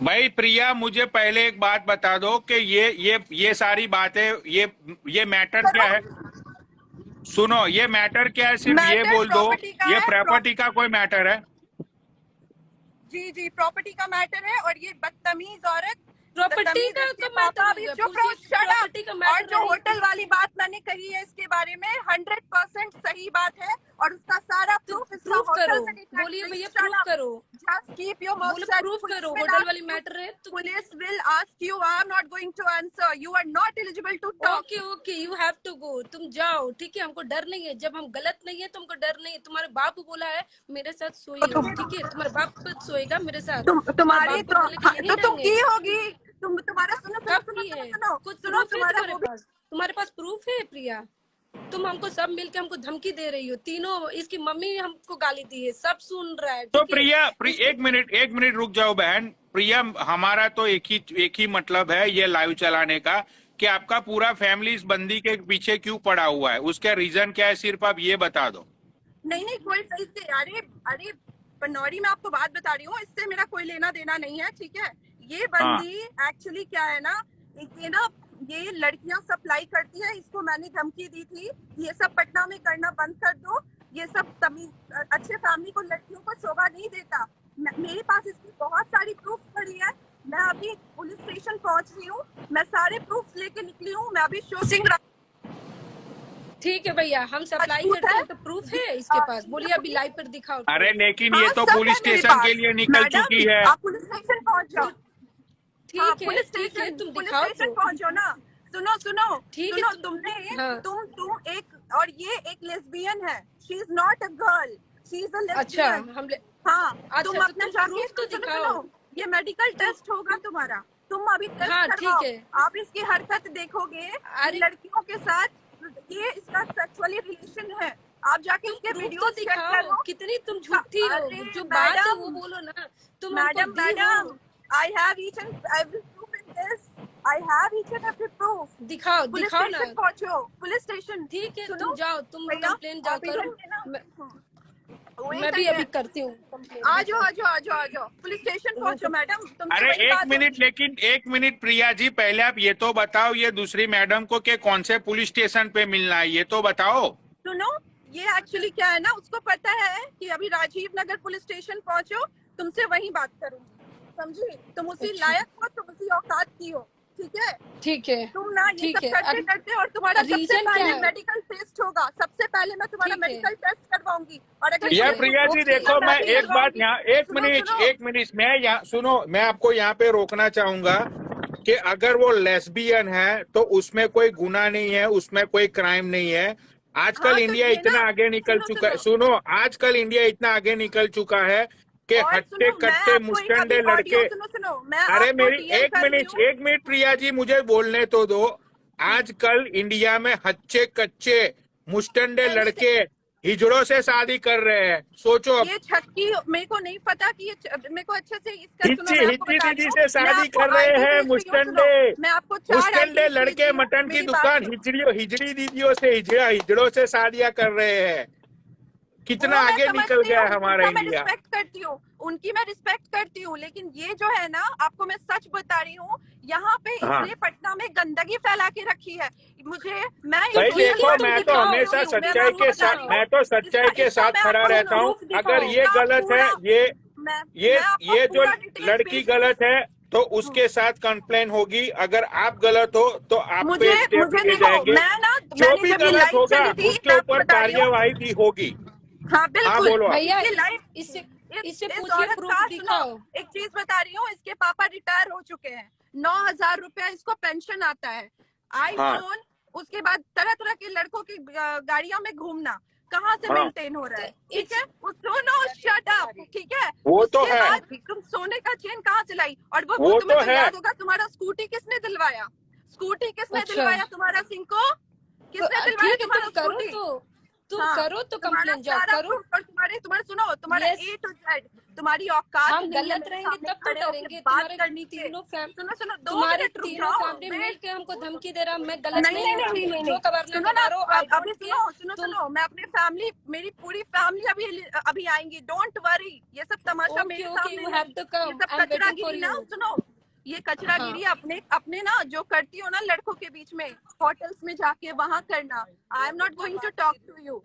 भाई प्रिया, मुझे पहले एक बात बता दो कि ये सारी बातें, ये मैटर क्या है? सुनो, ये मैटर क्या है? सिर्फ ये मैटर बोल दो, प्रॉपर्टी का ये है। प्रॉपर्टी का कोई मैटर है? जी जी, प्रॉपर्टी का मैटर है। और ये बदतमीज औरत, प्रॉपर्टी बदतमीज का इसके तो पापा मैटर भी है, चुप रहो, पूछिए, shut up। प्रॉपर्टी का और मैटर जो नहीं। होटल वाली बात मैंने कही है इसके बारे में 100% सही बात है, और उसका सारा प्रूफ इसका प्रूफ होटल करो, से निकला। बोलिए भैया, Shut प्रूफ up. करो, Just keep your mouth बोलो shut. प्रूफ Police करो, will होटल ask वाली you- मैटर है तो। Police will ask you. I am not going to answer. You are not eligible to talk. Okay okay, you have to go, तुम जाओ, ठीक है। हमको डर नहीं है, जब हम गलत नहीं है तो हमको डर नहीं है। तुम्हारे बाप बोला है मेरे साथ सोइए, ठीक है, तुम्हारे बाप सोएगा मेरे साथ। तुम्हारी बाप को बोले कि यहीं तो तुम रहेंगे। की होगी। तुम्हारा सुनो सुनो कब सुनो की है? सुनो कुछ सुनो प्रूफ है तुम्हारा तुम्हारे वो भी पास? तुम्हारे पास प्रूफ है प्रिया? तुम हमको सब मिलके हमको धमकी दे रही हो तीनों। इसकी मम्मी हमको गाली दी है, सब सुन रहा है, तो ठीक है? प्रिया एक मिनट रुक जाओ बहन। प्रिया, हमारा तो एक ही मतलब है ये लाइव चलाने का, कि आपका पूरा फैमिली इस बंदी के पीछे क्यों पड़ा हुआ है, उसका रीजन क्या है, सिर्फ आप ये बता दो। नहीं कोई सही से, अरे पनौरी में आपको बात बता रही हूँ, इससे मेरा कोई लेना देना नहीं है, ठीक है। ये बंदी एक्चुअली क्या है ना, ये लड़कियां सप्लाई करती है, इसको मैंने धमकी दी थी ये सब पटना में करना बंद कर दो, ये सब तमीज अच्छे फैमिली को लड़कियों को शोभा नहीं देता। मेरे पास इसकी बहुत सारी प्रूफ पड़ी है। मैं अभी पुलिस स्टेशन पहुंच रही हूँ, मैं सारे प्रूफ लेके निकली हूँ। मैं अभी शूटिंग, ठीक है भैया, हम सप्लाई प्रूफ करते है? हैं तो प्रूफ है इसके पास, बोलिए अभी लाइव पर दिखाओ। अरे लेकिन ये हाँ, तो सब पुलिस है मेरे स्टेशन पास। के लिए निकल मैडम, चुकी है। आप पुलिस स्टेशन पहुंच जाओ। ठीक हाँ, है पुलिस ठीक है, स्टेशन, तुम पुलिस दिखाओ स्टेशन तो। पहुंचो ना। सुनो ठीक है, सुनो, तुमने हाँ। तुम एक, और ये एक लेस्बियन है, she is not a girl, she is a अच्छा, लेस्बियन। हाँ, अच्छा, तुम तो अपने तुम जाके proof तो दिखाओ। सुनो, ये मेडिकल टेस्ट होगा तुम्हारा, तुम अभी टेस्ट हाँ, करवाओ। ठीक है। आप इसकी हरकत देखोगे, अरे- लड़कियों के साथ ये इसका सेक्सुअली रिलेशन है। आप जाके इसके प्रूफ वीडियो तो चेक दिखाओ, करो। कितनी तुम झूठी हो, अरे जो बात है मैडम, वो बोलो ना। तुम हमको मैडम, दी हो, I have each and every proof in this. I have each and every proof. दिखाओ पुलिस दिखाओ ना। स्टेशन पहुंचो, पुलिस स्टेशन। ठीक है, सुनो, तुम जाओ, तुम भैया, कंप्लेन जाओ आप इधर करो। से ना- मैं भी अभी करती हूँ complaint। आ जाओ, पुलिस स्टेशन पहुंचो मैडम। तुमसे अरे वही एक बात मिनट, लेकिन एक मिनट प्रिया जी, पहले आप ये तो बताओ ये दूसरी मैडम को कि कौन से पुलिस स्टेशन पे मिलना है, ये तो बताओ। सुनो, ये एक्चुअली क्या है ना, उसको पता है कि अभी राजीव नगर पुलिस स्टेशन पहुंचो, तुमसे वही बात करूंगी, समझी? तुम उसी अच्छा। लायक हो, तुम उसी औकात की हो, ठीक है। ठीक है, तुम ना ये ठीक सब है। करते करते, और तुम्हारा सबसे रीजन क्या पहले है? मेडिकल टेस्ट होगा, सबसे पहले मैं तुम्हारा ठीक है। मेडिकल टेस्ट करवाऊंगी। और अगर ये ठीक है, प्रिया जी ओके। देखो, मैं भी एक बात करवाऊंगी। यहाँ, सुनो, एक मिनट, मैं यहाँ सुनो, मैं आपको यहाँ पे रोकना चाहूंगा कि अगर वो लेस्बियन है तो उसमें कोई गुनाह नहीं है, उसमें कोई क्राइम नहीं है। आजकल हाँ, तो इंडिया ये इतना ना- आगे निकल सुनो, चुका है, सुनो, आजकल इंडिया इतना आगे निकल चुका है कि और हट्टे सुनो, मैं कट्टे आपको मुस्टंडे अभी लड़के। ऑडियो सुनो, मैं अरे आपको मेरी DM कर रही हूँ। एक मिनट प्रिया जी, मुझे बोलने तो दो। आजकल इंडिया में हच्चे कच्चे मुस्टंडे लड़के हिजड़ों से शादी कर रहे हैं, सोचो अब। ये छक्की, मेरे को नहीं पता कि मेरे को अच्छे से इसका सुनो, हिच्ची मैं आपको बता रही दीदी हूँ। से मैं शादी आपको कर रहे ID हैं भेज रही हूँ, मुस्टंडे। सुनो, मैं आपको 4 मुस्टंडे ID लड़के भेज रही हूँ, मटन की मेरी बात दुकान सुनो। हिजड़ी दीदियों से हिजड़ों से शादियां कर रहे हैं। कितना वो मैं आगे निकल समझती गया हूँ, है हमारा उनका मैं इंडिया। रिस्पेक्ट करती हूँ, उनकी मैं रिस्पेक्ट करती हूँ, लेकिन ये जो है ना, आपको मैं सच बता रही हूँ, यहाँ पे हाँ। इसने पटना में गंदगी फैला के रखी है। भाई ठीक देखो, है, तुम मैं तो दिखाओ, हमेशा तुम सच्चाई के साथ, मैं तो सच्चाई के साथ खड़ा रहता हूँ। अगर ये गलत है, ये जो लड़की गलत है तो उसके साथ कंप्लेन होगी। अगर आप गलत हो तो आप पे मुझे स्टेप लिए देखो, जाएंगे। मैं ना, जो मैंने भी जब ये गलत लाइव होगा चली थी, उसके मैं आपको ऊपर बता रही हूँ। कार्यवाही भी होगी। हाँ बिल्कुल बोलो आप। भैया, ये लाइव इससे इस पूछिए, औरत प्रूफ का दिखाओ। सुनो, एक चीज बता रही हूँ, इसके पापा रिटायर हो चुके हैं, 9,000 रुपया इसको पेंशन आता है, आईफोन, उसके बाद तरह तरह के लड़कों की गाड़ियों में घूमना, कहाँ से हाँ। मेंटेन हो रहा है, ठीक है। सुनो, शट अप, ठीक है। वो तो उसके है। बाद तुम सोने का चेन कहाँ से लाई? और वो वो तुम्हें तो तो है। याद होगा, तुम्हारा स्कूटी किसने दिलवाया? स्कूटी किसने अच्छा। दिलवाया तुम्हारा? सिंह को किसने दिलवाया ठीक है, तुम्हारा तुम करो स्कूटी? तो तुम हाँ, करो तो तुम्हारा कंप्लेन जाओ सारा करो। proof और तुम्हारे सुनो, तुम्हारा Yes. A to Z, तुम्हारी औकात हम नहीं है गलत मेरे रहेंगे सामने तब तो खड़े होके डरेंगे। बात तुम्हारे करने के। तीनों सुनो 2 तुम्हारे मिनट रुक तीनों जाओ। फैमिली मैं मिल के हमको धमकी दे रहा, मैं गलत नहीं नहीं नहीं हूँ। नहीं तुम नहीं जो नहीं करना सुनो ना, करो, आई अभी डोंट सुनो केयर। सुनो तुम सुनो, मैं अपनी फैमिली, मेरी पूरी फैमिली अभी आएंगी, डोंट वरी। ये सब तमाशा ओके मेरे ओके, सामने यू हैव नहीं, टू ये कम, सब आई एम वेटिंग फॉर कचरागिरी ना, यू। सुनो, ये कचरागिरी हाँ अपने अपने ना जो करती हो ना लड़कों के बीच में, होटल्स में जाके वहां करना। I am not going to talk to you.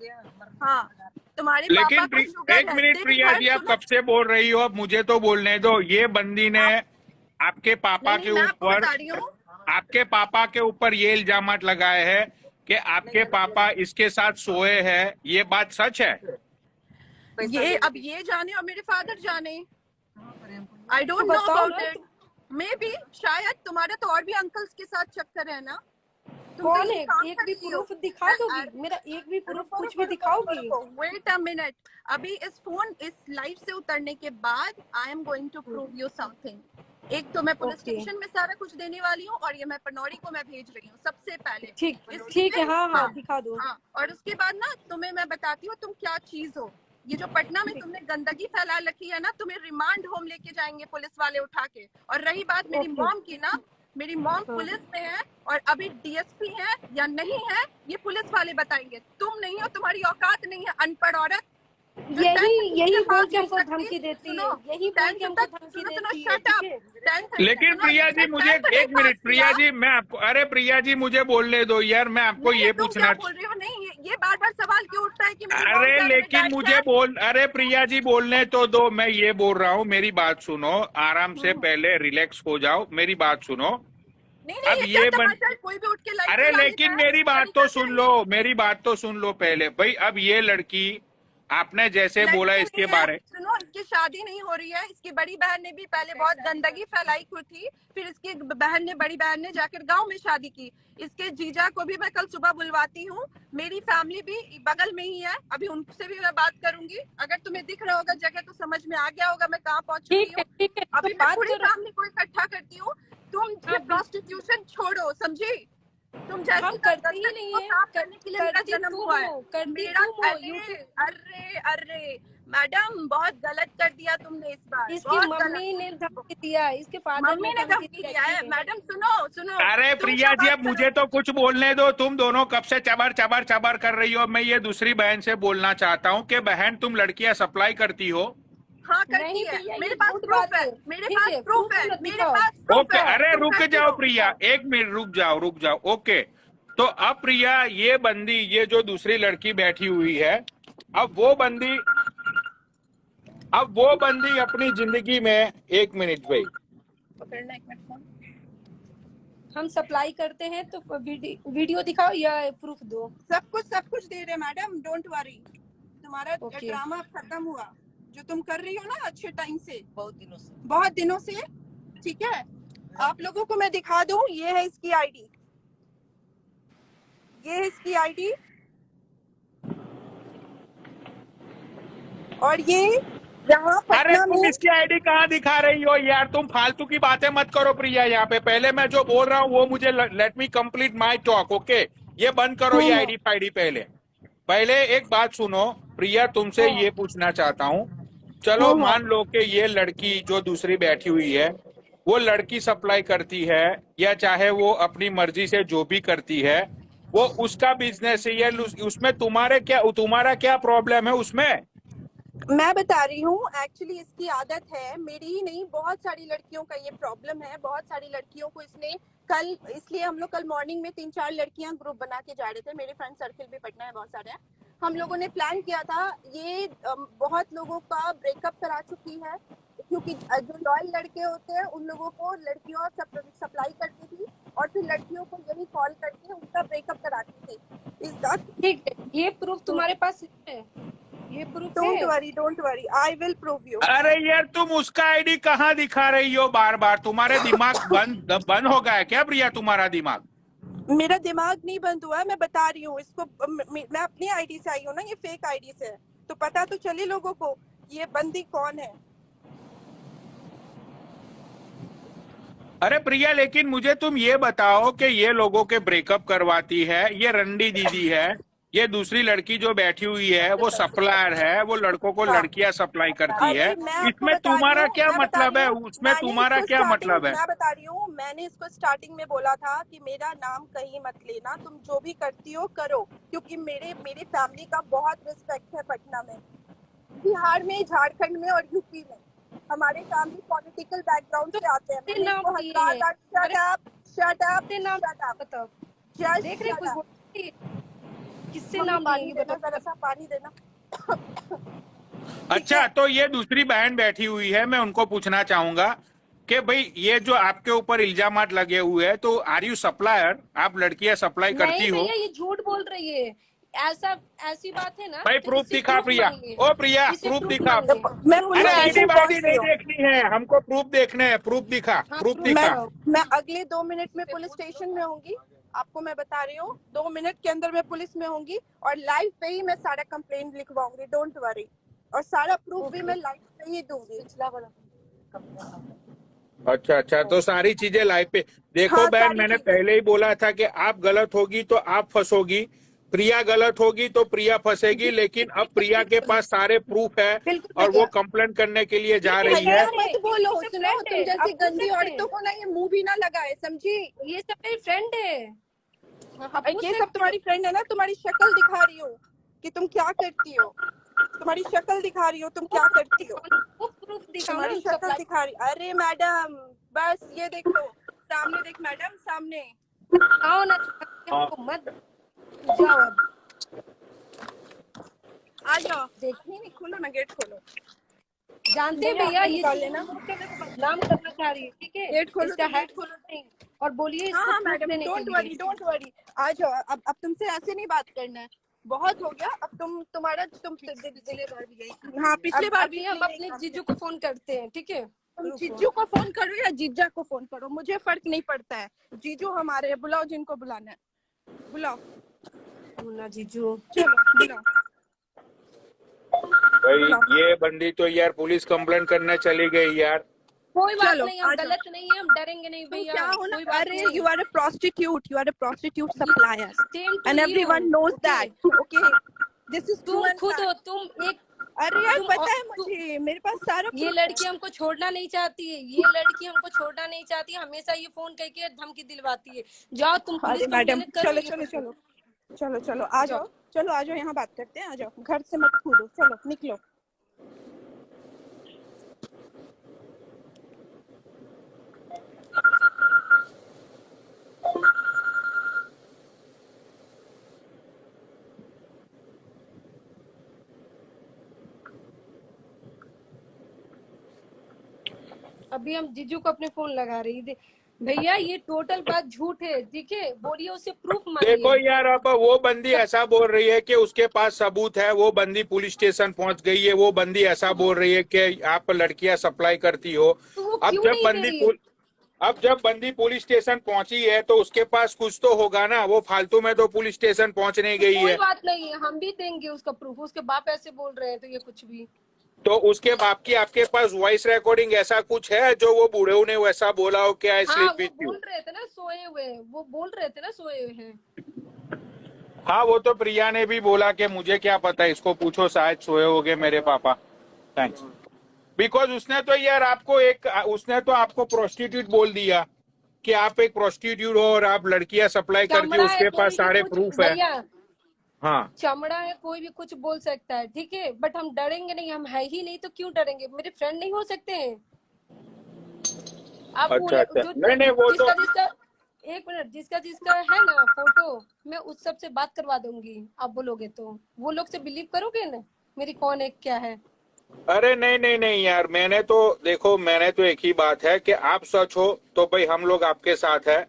हाँ, तुम्हारे पापा लेकिन को शुगर एक है, मिनट देख प्रिया घर, जी, आप सुनो कब से बोल रही हो? अब मुझे तो बोलने दो। ये बंदी ने आप, आपके पापा नहीं के मैं आपको ऊपर बता रही हूँ। आपके पापा के ऊपर ये इल्जामात लगाए हैं कि आपके पापा इसके साथ सोए हैं। ये बात सच है? ये अब ये जाने और मेरे फादर जाने, आई तो डोंट नो बताओ अबाउट ना इट। मे बी शायद तुम्हारे तो और भी अंकल्स के साथ चक्कर है ना, तुम कौन कहीं है, काम एक भी करती हो। प्रूफ दिखा दोगी? मेरा एक भी प्रूफ कुछ भी दिखाओगी? वेट अ मिनट, अभी इस लाइव से उतरने के बाद I am going to prove you something. एक तो मैं पुलिस ओके स्टेशन में सारा कुछ देने वाली हूँ, और ये मैं पनौरी को मैं भेज रही हूँ सबसे पहले। ठीक है, हाँ हाँ हाँ दिखा दो। हाँ, और उसके बाद ना तुम्हें मैं बताती हूँ तुम क्या चीज हो। ये जो पटना में तुमने गंदगी फैला रखी है ना, तुम्हें रिमांड होम लेके जाएंगे पुलिस वाले उठा के। और रही बात मेरी ओके। मॉम की ना, मेरी मॉम हाँ। पुलिस में है और अभी डीएसपी है या नहीं है, ये पुलिस वाले बताएंगे। तुम नहीं हो, तुम्हारी औकात नहीं है, अनपढ़ औरत। यही बोल के हमको धमकी देती है, यही बोल के हमको धमकी देती है, ठीक है? लेकिन प्रिया जी मुझे एक मिनट, प्रिया जी मैं आपको, अरे प्रिया जी मुझे बोलने दो यार, मैं आपको ये तुम पूछना। क्या बोल रही हो? नहीं, ये बार बार सवाल क्यों उठता है कि मेरी mom अरे क्या, मेरे लेकिन dad मुझे क्या? बोल, अरे प्रिया जी बोलने तो दो। मैं ये बोल रहा हूँ, मेरी बात सुनो आराम से, पहले रिलैक्स हो जाओ, मेरी बात सुनो। नहीं अब नहीं, ये तमाशा है, कोई भी उठ के लाइव अरे चला लेकिन लेता है, मेरी बात तरीका तो क्या सुन है लो, ये? मेरी बात तो सुन लो पहले भाई। अब ये लड़की, आपने जैसे बोला लड़की इसके नहीं है, बारे, सुनो, इसकी शादी नहीं हो रही है। इसकी बड़ी बहन ने भी पहले बहुत गंदगी फैलाई हुई थी, फिर इसकी बड़ी बहन ने जाकर गांव में शादी की। इसके जीजा को भी मैं कल सुबह बुलवाती हूँ, मेरी फैमिली भी बगल में ही है, अभी उनसे भी मैं बात करूंगी। अगर तुम्हें दिख रहा होगा जगह तो समझ में आ गया होगा मैं कहाँ पहुंच रही हूँ। ठीक है, अभी तो मैं बात पूरी करो। फैमिली को इकट्ठा करती हूँ। तुम ये प्रोस्टिट्यूशन छोड़ो, समझी? तुम जैसी हम करते ही नहीं है, साफ करने के लिए मेरा करती जन्म तुम हुआ है। हो, करती मेरा तुम हो। अरे मैडम, बहुत गलत कर दिया तुमने इस बार, इसकी बहुत मम्मी गलत। ने धमकी दिया, इसके फादर मम्मी ने धमकी दिया है। मैडम सुनो, अरे तुम प्रिया क्या जी बात अब मुझे करो? तो कुछ बोलने दो। तुम दोनों कब से चबर चबर चबर कर रही हो। मैं ये दूसरी बहन से बोलना चाहता हूँ कि बहन तुम लड़कियां सप्लाई करती हो? हाँ करती नहीं है, भैया, मेरे ये पास झूठ प्रूफ बात है, है। मेरे ठीक पास है, प्रूफ proof है, मत मेरे दिखाओ। पास प्रूफ ओके, है। अरे तुम रुक करती जाओ हो। प्रिया, एक मिनट रुक जाओ। ओके, तो अब प्रिया, ये बंदी, ये जो दूसरी लड़की बैठी हुई है, अब वो बंदी अपनी जिंदगी में, एक मिनट भाई, पकड़ना एक मिनट फोन। हम सप्लाई करते हैं तो वीडियो दिखाओ या प्रूफ दो। सब कुछ दे रहे मैडम, डोंट वरी। तुम्हारा Okay. ड्रामा अब खत्म हुआ, जो तुम कर रही हो ना अच्छे टाइम से, बहुत दिनों से। ठीक है, आप लोगों को मैं दिखा दूं, ये है इसकी आईडी, ये है इसकी आईडी, और ये यहाँ अरे पटना तुम में। इसकी आईडी कहाँ दिखा रही हो यार? तुम फालतू की बातें मत करो प्रिया यहाँ पे। पहले मैं जो बोल रहा हूँ वो मुझे, let me complete my talk. Okay, ये बंद करो ये आईडी फाईडी। पहले एक बात सुनो प्रिया, तुमसे ये पूछना चाहता हूँ। चलो मान लो कि ये लड़की जो दूसरी बैठी हुई है, वो लड़की सप्लाई करती है या चाहे वो अपनी मर्जी से जो भी करती है, वो उसका बिजनेस है। या उसमें तुम्हारा क्या प्रॉब्लम है उसमें? मैं बता रही हूँ, एक्चुअली इसकी आदत है, मेरी ही नहीं, बहुत सारी लड़कियों का ये प्रॉब्लम है। बहुत सारी लड़कियों को इसने कल, इसलिए हम लोग कल मॉर्निंग में 3-4 लड़कियां ग्रुप बना के जा रहे थे, मेरे फ्रेंड सर्किल भी पटना है, बहुत सारे हैं। हम लोगों ने प्लान किया था, ये बहुत लोगों का ब्रेकअप करा चुकी है, क्योंकि जो लॉयल लड़के होते हैं उन लोगों को लड़कियों सप्लाई करती थी, और फिर लड़कियों को यही कॉल करके उनका ब्रेकअप कराती थी। इसका ठीक है, ये प्रूफ तुम्हारे पास है? ये प्रूफ है? Don't worry, I will prove you. अरे यार तुम उसका आईडी कहाँ दिखा रही हो बार बार? तुम्हारे दिमाग बंद हो गया है क्या प्रिया? तुम्हारा दिमाग? मेरा दिमाग नहीं बंद हुआ है, मैं बता रही हूँ इसको। मैं अपनी आईडी से आई हूँ ना, ये फेक आईडी से है, तो पता तो चले लोगों को ये बंदी कौन है। अरे प्रिया, लेकिन मुझे तुम ये बताओ कि ये लोगों के ब्रेकअप करवाती है, ये रंडी दीदी है, ये दूसरी लड़की जो बैठी हुई है वो सप्लायर है, वो लड़कों को हाँ। लड़कियां सप्लाई करती है। अरे मैं आपको इसमें बता रही तुम्हारा हूँ, क्या मैं बता मतलब रही है? हूँ, उसमें मैंने तुम्हारा इसको क्या स्टार्टिंग, मतलब है? मैं बता रही हूँ, मैंने इसको स्टार्टिंग में बोला था कि मेरा नाम कहीं मत लेना, तुम जो भी करती हो करो, क्योंकि मेरी फैमिली का बहुत रिस्पेक्ट है पटना में, बिहार में, झारखंड में और यूपी में। हमारे फैमिली पॉलिटिकल बैकग्राउंड तो से आते हैं। किसने मैंने नाम इसको दिए हजार हैं? बार शट अरे अप, शट अप, किसने नाम शट अप, बताओ, जस्ट देख रहे शट कोई अप। बोल रही है? किससे मम्मी नाम लिए पानी ये देना, बताओ। जरा सा पानी देना। ठीक अच्छा, है। तो ये दूसरी बहन बैठी हुई है, मैं उनको पूछना चाहूंगा कि भाई ये जो आपके ऊपर इल्जामात लगे हुए हैं, तो आर यू सप्लायर? आप लड़कियां सप्लाई नहीं करती हो? भैया, ये झूठ बोल रही है। ऐसा ऐसी बात है ना भाई तो प्रूफ इससे दिखा प्रूफ प्रिया। मांगे, ओ प्रिया, इससे प्रूफ प्रूफ दिखा। मांगे। मैं पुलिस अरे हाँ आईडी स्टेशन दिखाओ, वाईडी पहुंच रही नहीं हूँ। देखनी है हमको, प्रूफ देखने हैं। प्रूफ दिखा, हाँ प्रूफ प्रूफ दिखा। दिखाओ। मैं अगले 2 मिनट में पुलिस स्टेशन में होंगी, आपको मैं बता रही हूँ, 2 मिनट के अंदर मैं पुलिस में होंगी और लाइव पे ही मैं सारा कंप्लेंट लिखवाऊंगी, डोंट वरी, और सारा प्रूफ भी मैं लाइव पे ही दूंगी। अच्छा अच्छा, तो सारी चीजें लाइव पे देखो हाँ, बहन, सारी मैंने चीजें। पहले ही बोला था कि आप गलत होगी तो आप फंसोगी, प्रिया गलत होगी तो प्रिया फंसेगी। लेकिन अब प्रिया के पास सारे प्रूफ है बिल्कुल और वो भैया, कंप्लेन करने के लिए जा ये रही है। भैया फ्रेंड है, मत बोलो, ये सब सुनो, फ्रेंड तुम है, जैसी आप पूछ गंदी सकते औरतों हैं। को ना ये मुंह भी ना लगाए, समझी? ये सब मेरी फ्रेंड है, आप पूछ ये सब सकते तुम्हारी फ्रेंड है ना, तुम्हारी शक्ल दिखा रही हो कि तुम क्या करती हो, तुम्हारी शक्ल दिखा रही हो तुम क्या करती हो, वो प्रूफ दिखाओ तुम्हारी ना शक्ल सप्लाई। दिखा रही। अरे मैडम, बस ये देखो, सामने देख मैडम, सामने। आओ ना, हमको मत जाओ अब। आ जाओ, देखिए, नहीं खोलो ना, गेट खोलो, जानते हैं भैया भैया, अपना ये निकाल झूठ लेना। बोल के मेरे को बदनाम करना चाह रही है, ठीक है? गेट खोलो इसका तो है गेट खोलो। नहीं, और बोलिए हाँ इसको हाँ प्रूफ मैडम, देने के डोंट लिए। Worry, don't worry. आ जाओ, अब तुमसे ऐसे नहीं बात करना है, बहुत हो गया अब। तुम्हारा तुम पिछले बार भी यही। हाँ, पिछली बार अभी हम यही अपने काम जीजू किया। को फोन करते हैं, ठीक है? तुम रुको। जीजू को फोन करो या जीजा को फोन करो, मुझे फर्क नहीं पड़ता है। जीजू हमारे हैं, बुलाओ जिनको बुलाना है, बुलाओ। मुन्ना जीजू, चलो बुलाओ। भाई ये बंदी तो यार पुलिस कंप्लेंट करने चली गई यार। कोई बात चलो नहीं, आ हम जाओ। गलत नहीं है, हम डरेंगे नहीं तुम भैया, क्या हो ना, कोई बात अरे नहीं। You are a prostitute supplier same to and you, everyone knows okay? that, okay? This is true तुम and खुद हो, fact. तुम एक, अरे यार तुम पता है मुझे, मेरे पास सारा ये proof लड़की है। हमको छोड़ना नहीं चाहती है, ये लड़की हमको छोड़ना नहीं चाहती है, हमेशा ये फोन करके धमकी दिलवाती है। जाओ तुम पुलिस अरे मैडम, कंप्लेन करो। चलो ये चलो कुछ चलो चलो चलो आ जाओ, चलो आ जाओ, यहाँ बात करते हैं, आ जाओ, घर से मत कूदो, चलो निकलो। अभी हम जीजू को अपने फोन लगा रही थी। भैया ये टोटल बात झूठ है, ठीक है? बोलिए, उससे प्रूफ देखो मांगिए। यार, अब वो बंदी ऐसा बोल रही है कि उसके पास सबूत है, वो बंदी पुलिस स्टेशन पहुंच गई है, वो बंदी ऐसा बोल रही है कि आप लड़कियां सप्लाई करती हो। तो वो अब क्यों जब नहीं दे बंदी रही है? अब जब बंदी पुलिस स्टेशन पहुंची है तो उसके पास कुछ तो होगा ना, वो फालतू में तो पुलिस स्टेशन पहुंचने गई कोई है। बात नहीं है, हम भी देंगे उसका प्रूफ। उसके बाप ऐसे बोल रहे हैं तो ये कुछ भी। तो उसके बाप की आपके पास वॉइस रिकॉर्डिंग ऐसा कुछ है जो वो बूढ़े ने वैसा बोला हो कि आई हाँ, स्लीप वो विथ यू? बोल रहे थे ना सोए हुए हैं, वो बोल रहे थे ना सोए हुए हैं। हाँ, वो तो प्रिया ने भी बोला कि मुझे क्या पता, इसको पूछो, शायद सोए होगे मेरे पापा। थैंक्स। बिकॉज उसने तो आपको प्रोस्टिट्यूट बोल दिया कि आप एक प्रोस्टिट्यूट हो और आप लड़कियां सप्लाई करती हो, चमड़ा है, उसके पास कोई भी सारे कुछ प्रूफ है। भैया, हाँ, चमड़ा है, कोई भी कुछ बोल सकता है, ठीक है? बट हम डरेंगे नहीं, हम है ही नहीं तो क्यों डरेंगे? मेरे फ्रेंड नहीं हो सकते हैं? आप अच्छा अच्छा, जो नहीं वो तो जिसका एक मिनट, जिसका है ना फोटो, मैं उस सब से बात करवा दूंगी। आप बोलोगे तो वो लोग से बिलीव करोगे ना मेरी कौन है क्या है? अरे नहीं यार, मैंने तो एक ही बात है कि आप सच हो तो भाई हम लोग आपके साथ है,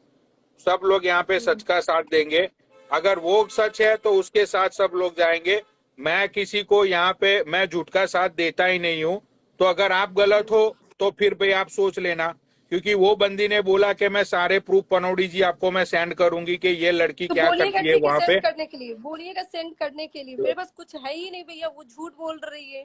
सब लोग यहाँ पे सच का साथ देंगे। अगर वो सच है तो उसके साथ सब लोग जाएंगे। मैं किसी को यहाँ पे मैं झूठ का साथ देता ही नहीं हूँ। तो अगर आप गलत हो तो फिर भाई आप सोच लेना, क्योंकि वो बंदी ने बोला कि मैं सारे प्रूफ पनौड़ी जी आपको मैं सेंड करूंगी कि ये लड़की तो क्या बोलिएगा, करती है ठीक है, वहां पे। सेंड करने के लिए बोलिएगा, सेंड करने के लिए। मेरे पास कुछ है ही नहीं भैया, वो झूठ बोल रही है।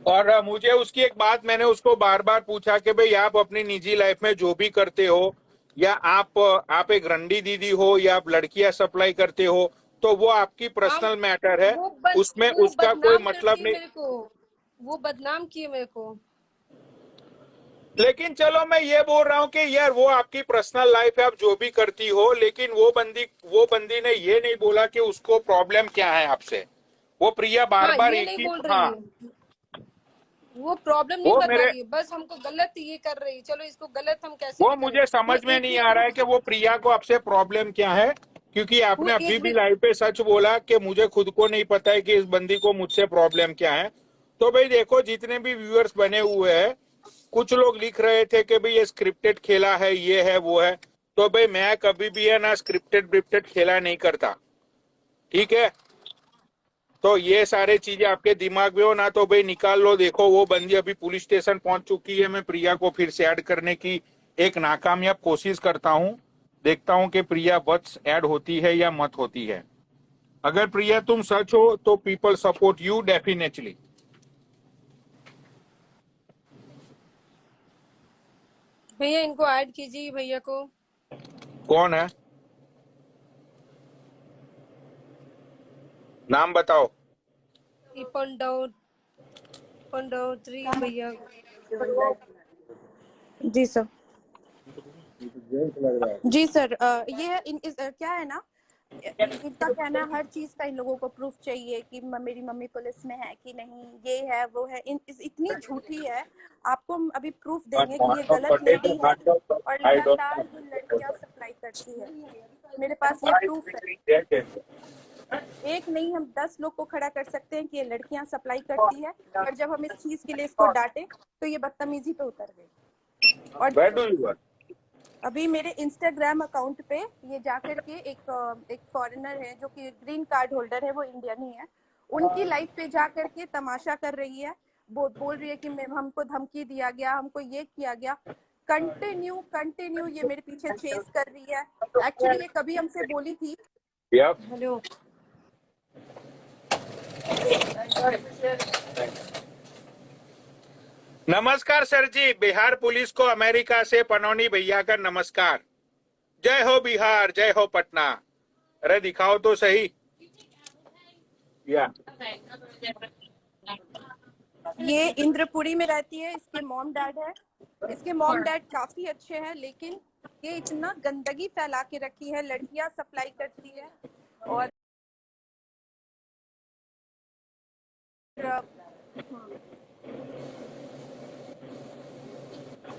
और मुझे उसकी एक बात, मैंने उसको बार बार पूछा कि भाई आप अपनी निजी लाइफ में जो भी करते हो, या आप एक रंडी दीदी हो या आप लड़कियां सप्लाई करते हो, तो वो आपकी पर्सनल मैटर है, उसमें वो उसका कोई बदनाम मतलब करती है नहीं। मेरे को, वो बदनाम किए मेरे को। लेकिन चलो मैं ये बोल रहा हूँ कि यार वो आपकी पर्सनल लाइफ है, आप जो भी करती हो, लेकिन वो बंदी ने ये नहीं बोला कि उसको प्रॉब्लम क्या है आपसे। वो प्रिया बार हाँ, बार ये एक नहीं ही, बोल रही हाँ, है, वो प्रॉब्लम नहीं वो बता मेरे रही है, बस हमको गलत ये कर रही है। चलो इसको गलत हम कैसे वो भी करें। मुझे वो समझ में एक नहीं भी आ रहा है प्रूफ, कि वो प्रिया को आपसे प्रॉब्लम क्या है, क्योंकि वो आपने अभी एक भी भी, लाइव पे सच बोला कि मुझे खुद को नहीं पता है कि इस बंदी को मुझसे प्रॉब्लम क्या है। तो भाई देखो, जितने भी व्यूअर्स बने हुए हैं, कुछ लोग लिख रहे थे कि भाई ये स्क्रिप्टेड खेला है, ये है वो है। तो भाई मैं कभी भी है ना स्क्रिप्टेड ब्रिप्टेड खेला नहीं करता, ठीक है। तो ये सारे चीजें आपके दिमाग में हो ना, तो भाई निकाल लो। देखो वो बंदी अभी पुलिस स्टेशन पहुंच चुकी है। मैं प्रिया को फिर से ऐड करने की एक नाकामयाब कोशिश करता हूं, देखता हूं कि प्रिया बस ऐड होती है या मत होती है। अगर प्रिया तुम सच हो तो पीपल सपोर्ट यू डेफिनेटली। भैया इनको ऐड कीजिए भैया को। कौन है, नाम बताओ। पंडौत्री भैया। जी सर। जी सर, ये है क्या है ना, इनका कहना है हर चीज का इन लोगों को प्रूफ चाहिए कि मेरी मम्मी पुलिस में है कि नहीं, ये है वो है, इतनी झूठी है। आपको हम अभी प्रूफ देंगे कि ये गलत लेडी है और लगातार ये लड़कियां सप्लाई करती है। मेरे पास ये प्रूफ है। एक नहीं, हम 10 लोग को खड़ा कर सकते हैं कि ये लड़कियां सप्लाई करती है, और जब हम इस चीज के लिए इसको डांटे तो ये बदतमीजी पे उतर गई। और अभी मेरे इंस्टाग्राम अकाउंट पे ये जाकर के एक फॉरेनर है जो कि ग्रीन कार्ड होल्डर है, वो इंडियन ही है, उनकी लाइफ पे जाकर के तमाशा कर रही है। बोल रही है कि हमको धमकी दिया गया, हमको ये किया गया। कंटिन्यू ये मेरे पीछे चेस कर रही है। एक्चुअली ये कभी हमसे बोली थी। हेलो। नमस्कार सर जी, बिहार पुलिस को अमेरिका से पनौनी भैया का नमस्कार। जय हो बिहार, जय हो पटना। अरे दिखाओ तो सही। या ये इंद्रपुरी में रहती है, इसके मॉम डैड है। इसके मॉम डैड काफी अच्छे हैं, लेकिन ये इतना गंदगी फैला के रखी है, लड़कियां सप्लाई करती है। और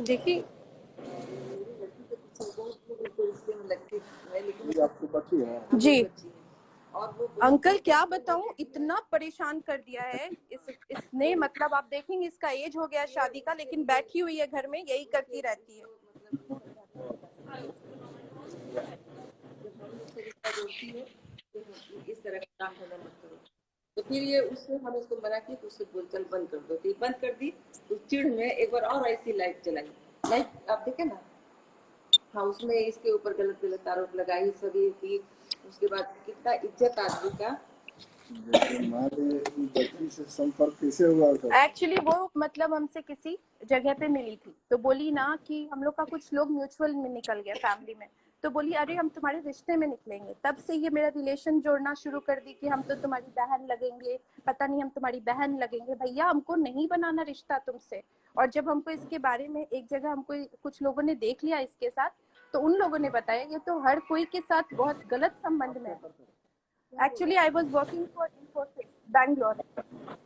देखिए जी अंकल, क्या बताऊं, इतना परेशान कर दिया है इसने। मतलब आप देखेंगे इसका एज हो गया शादी का, लेकिन बैठी हुई है घर में, यही करती रहती है। इस तरह का काम होना मत करो। तो फिर ये उससे हम उसको मना किए तो उससे बोलचाल बंद कर दो। तो ये बंद कर दी तो चिढ़ में एक बार और ऐसी लाइव चलाई। लाइव आप देखे ना, हाँ, उसमें इसके ऊपर गलत गलत आरोप लगाई सभी की। उसके बाद कितना इज्जत आदमी का। से संपर्क कैसे हुआ? एक्चुअली वो मतलब हमसे किसी जगह पे मिली थी, तो बोली ना कि हम लोग का कुछ लोग म्यूचुअल में निकल गया फैमिली में। तो बोली अरे हम तुम्हारे रिश्ते में निकलेंगे। तब से ये मेरा रिलेशन जोड़ना शुरू कर दी कि हम तो तुम्हारी बहन लगेंगे, पता नहीं हम तुम्हारी बहन लगेंगे। भैया हमको नहीं बनाना रिश्ता तुमसे। और जब हमको इसके बारे में एक जगह हमको कुछ लोगों ने देख लिया इसके साथ, तो उन लोगों ने बताया ये तो हर कोई के साथ बहुत गलत संबंध में है। Actually I was working for Infosys Bangalore.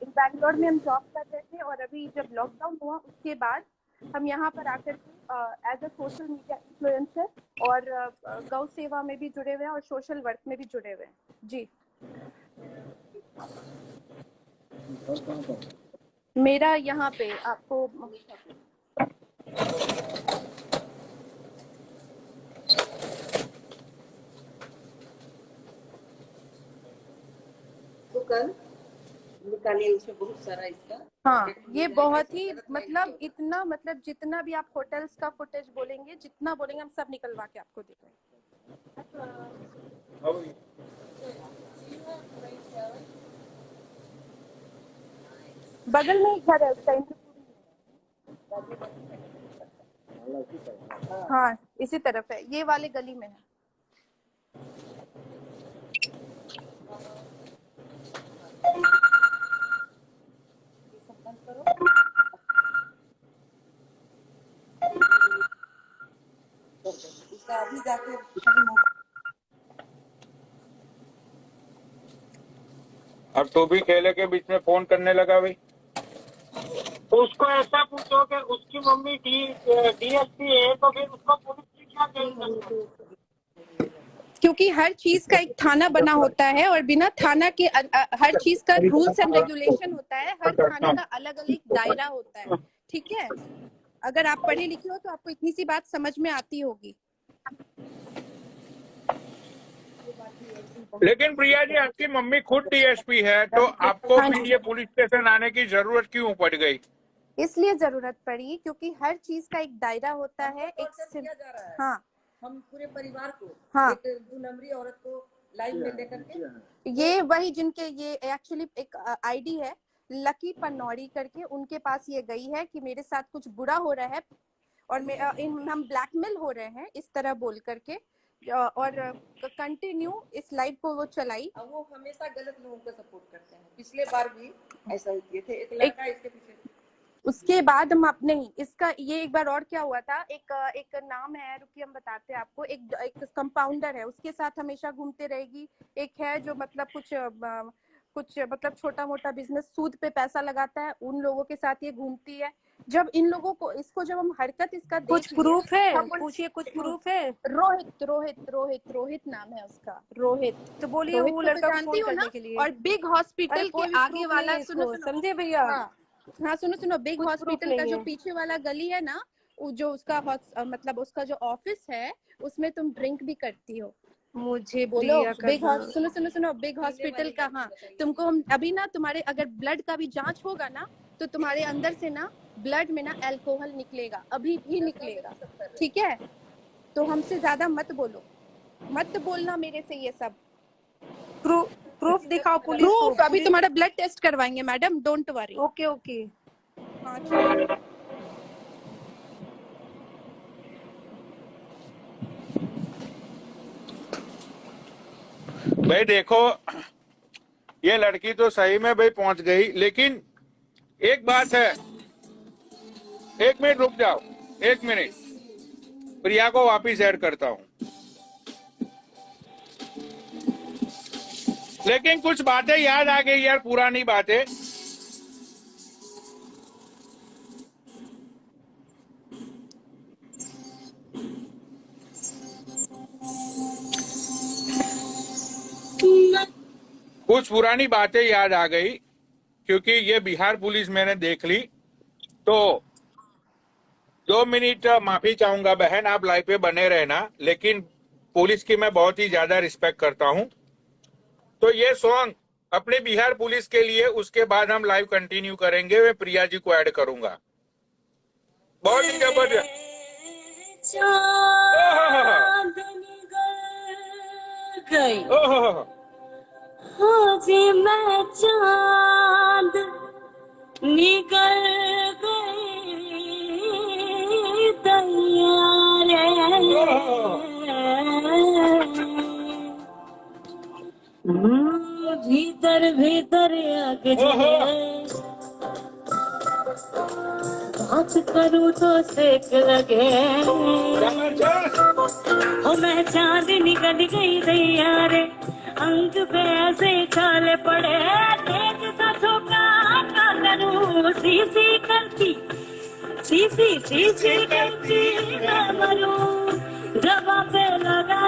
In Bangalore में हम जॉब कर रहे थे, और अभी जब लॉकडाउन हुआ उसके बाद हम यहाँ पर आकर के as a social media influencer और गौ सेवा में भी जुड़े हुए हैं और सोशल वर्क में भी जुड़े हुए हैं। जी मेरा यहाँ पे आपको तो कल निकालिए, उसमें बहुत सारा इसका। हाँ, ये बहुत ही मतलब इतना, मतलब जितना भी आप होटल्स का फुटेज बोलेंगे, जितना बोलेंगे हम सब निकलवा के आपको देंगे। बगल में ही घर है उसका, हाँ इसी तरफ है, ये वाले गली में है। सब बंद करो। उसका अभी जाके अब तो भी खेले के बीच में फोन करने लगा भाई। तो उसको ऐसा पूछो कि उसकी मम्मी डीएसपी है तो फिर उसको पुलिस की क्या जरूरत है? क्योंकि हर चीज का एक थाना बना होता है और बिना थाना के हर चीज का रूल्स एंड रेगुलेशन होता है। हर थाने का अलग अलग दायरा होता है, ठीक है। अगर आप पढ़े लिखे हो तो आपको इतनी सी बात समझ में आती होगी। लेकिन प्रिया जी, आपकी मम्मी खुद डीएसपी है, तो आपको हाँ फिर जी। ये पुलिस स्टेशन आने की जरूरत क्यों पड़ गई? इसलिए जरूरत पड़ी क्योंकि हर चीज का एक दायरा होता है। एक किया जा रहा है। हाँ, हम पूरे परिवार को, हाँ। एक 2 नंबरी औरत को लाइव में लेकर के, ये वही जिनके ये एक्चुअली एक आईडी है लकी पन्नौरी करके, उनके पास ये गई है कि मेरे साथ कुछ बुरा हो रहा है और हम ब्लैकमेल हो रहे हैं इस तरह बोल करके, और कंटिन्यू इस लाइव को वो चलाई। वो हमेशा गलत लोगों को सपोर्ट करते हैं। पिछले बार भी ऐसा ही किए थे। एक लड़का इसके पीछे, उसके बाद हम नहीं, इसका ये एक बार और क्या हुआ था, एक नाम है, रुकिए हम बताते हैं आपको। एक कंपाउंडर है, उसके साथ हमेशा घूमते रहेगी। एक है जो मतलब कुछ मतलब छोटा मोटा बिजनेस सूद पे पैसा लगाता है, उन लोगों के साथ ये घूमती है। जब इन लोगों को इसको जब हम हरकत इसका कुछ प्रूफ है, पूछिए कुछ प्रूफ है। रोहित नाम है उसका, रोहित। तो बोलिए रोहित वो को लड़का जानती फोन हो ना? करने के लिए। और बिग हॉस्पिटल के आगे वाला, सुनो समझे भैया। हाँ सुनो, बिग कुछ हॉस्पिटल proof का नहीं जो है। पीछे वाला गली है ना, जो उसका मतलब उसका जो ऑफिस है, उसमें तुम ड्रिंक भी करती हो। मुझे बोलो प्रिया का सुनो बिग हॉस्पिटल का। हाँ, तुमको हम अभी ना, तुम्हारे अगर ब्लड का भी जांच होगा ना, तो तुम्हारे अंदर से ना ब्लड में ना अल्कोहल निकलेगा, अभी भी निकलेगा, ठीक है। तो हमसे ज्यादा मत बोलना मेरे से ये सब। प्रूफ दिखाओ पुलिस को। प्रूफ अभी तुम्हारा ब्लड टेस्ट करवाएंगे मैडम, डोंट वरी। ओके। हाँ चलो। भाई देखो, ये लड़की तो सही में भाई पहुंच गई, लेकिन एक बात है, 1 मिनट रुक जाओ, 1 मिनट, प्रिया को वापिस ऐड करता हूं। लेकिन कुछ बातें याद आ गई यार, पुरानी बातें। कुछ पुरानी बातें याद आ गई, क्योंकि ये बिहार पुलिस मैंने देख ली। तो 2 मिनट माफी चाहूंगा बहन, आप लाइव पे बने रहना, लेकिन पुलिस की मैं बहुत ही ज्यादा रिस्पेक्ट करता हूं। तो ये सॉन्ग अपने बिहार पुलिस के लिए, उसके बाद हम लाइव कंटिन्यू करेंगे। मैं प्रिया जी को ऐड करूंगा। बहुत ही जबरदस्त। हो जी मैं चांद निकल गई दैया रे, भीतर भीतर आग जले, बात करूं तो सेक लगे। हो मैं चांद निकल गई दैया रे, अंग पे ऐसे छाले पड़े, तेज सा झोंका क्या करूं, सी करती मैं मरूं। जवाब पे लगा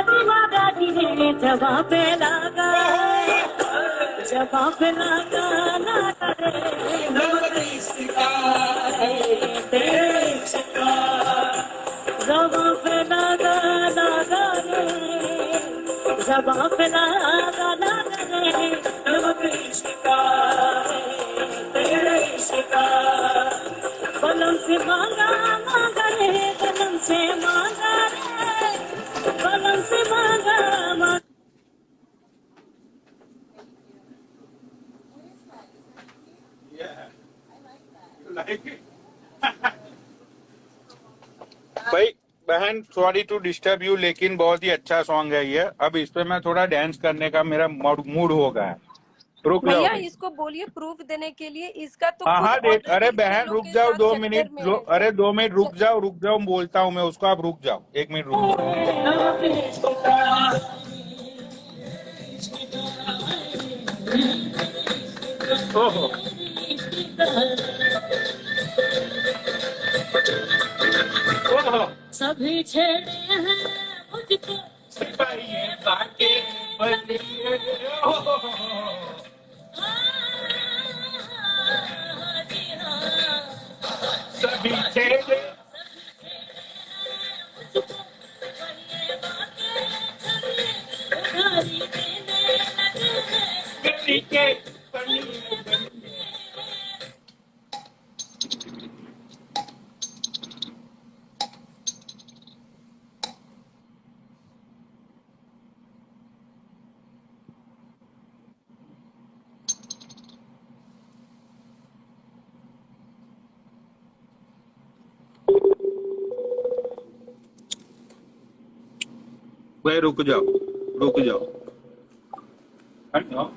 दादी ने, जवाब पे लगा ना करे तेरे शिकार। जवाब पे लगा रे, जवाब पे लगा रे, तेरे शिकार। कलम से मांगा रे, कलम से मांगा रे, कलम से मांगा। भाई बहन, सॉरी टू डिस्टर्ब यू, लेकिन बहुत ही अच्छा सॉन्ग है ये। अब इस पे मैं थोड़ा डांस करने का मेरा मूड हो गया है। रुक जाओ भैया भाई। इसको बोलिए प्रूफ देने के लिए, इसका तो हाँ खुद हाँ, देख, अरे ऑलरेडी इतने बहन लोग रुक के जाओ साथ 2 मिनट, चक्कर में है। अरे 2 मिनट रुक जाओ, बोलता हूँ मैं उसको, आप रुक जाओ 1 मिनट रुक जाओ। ओहो, ओहो, सभी छेड़े हैं मुझको ये बातें बनिए, ओहो, जी हाँ सभी छेड़े उधारी देने लगे हैं गली के बनिए बनिए। भाई रुक जाओ, रुक जाओ, हट जाओ।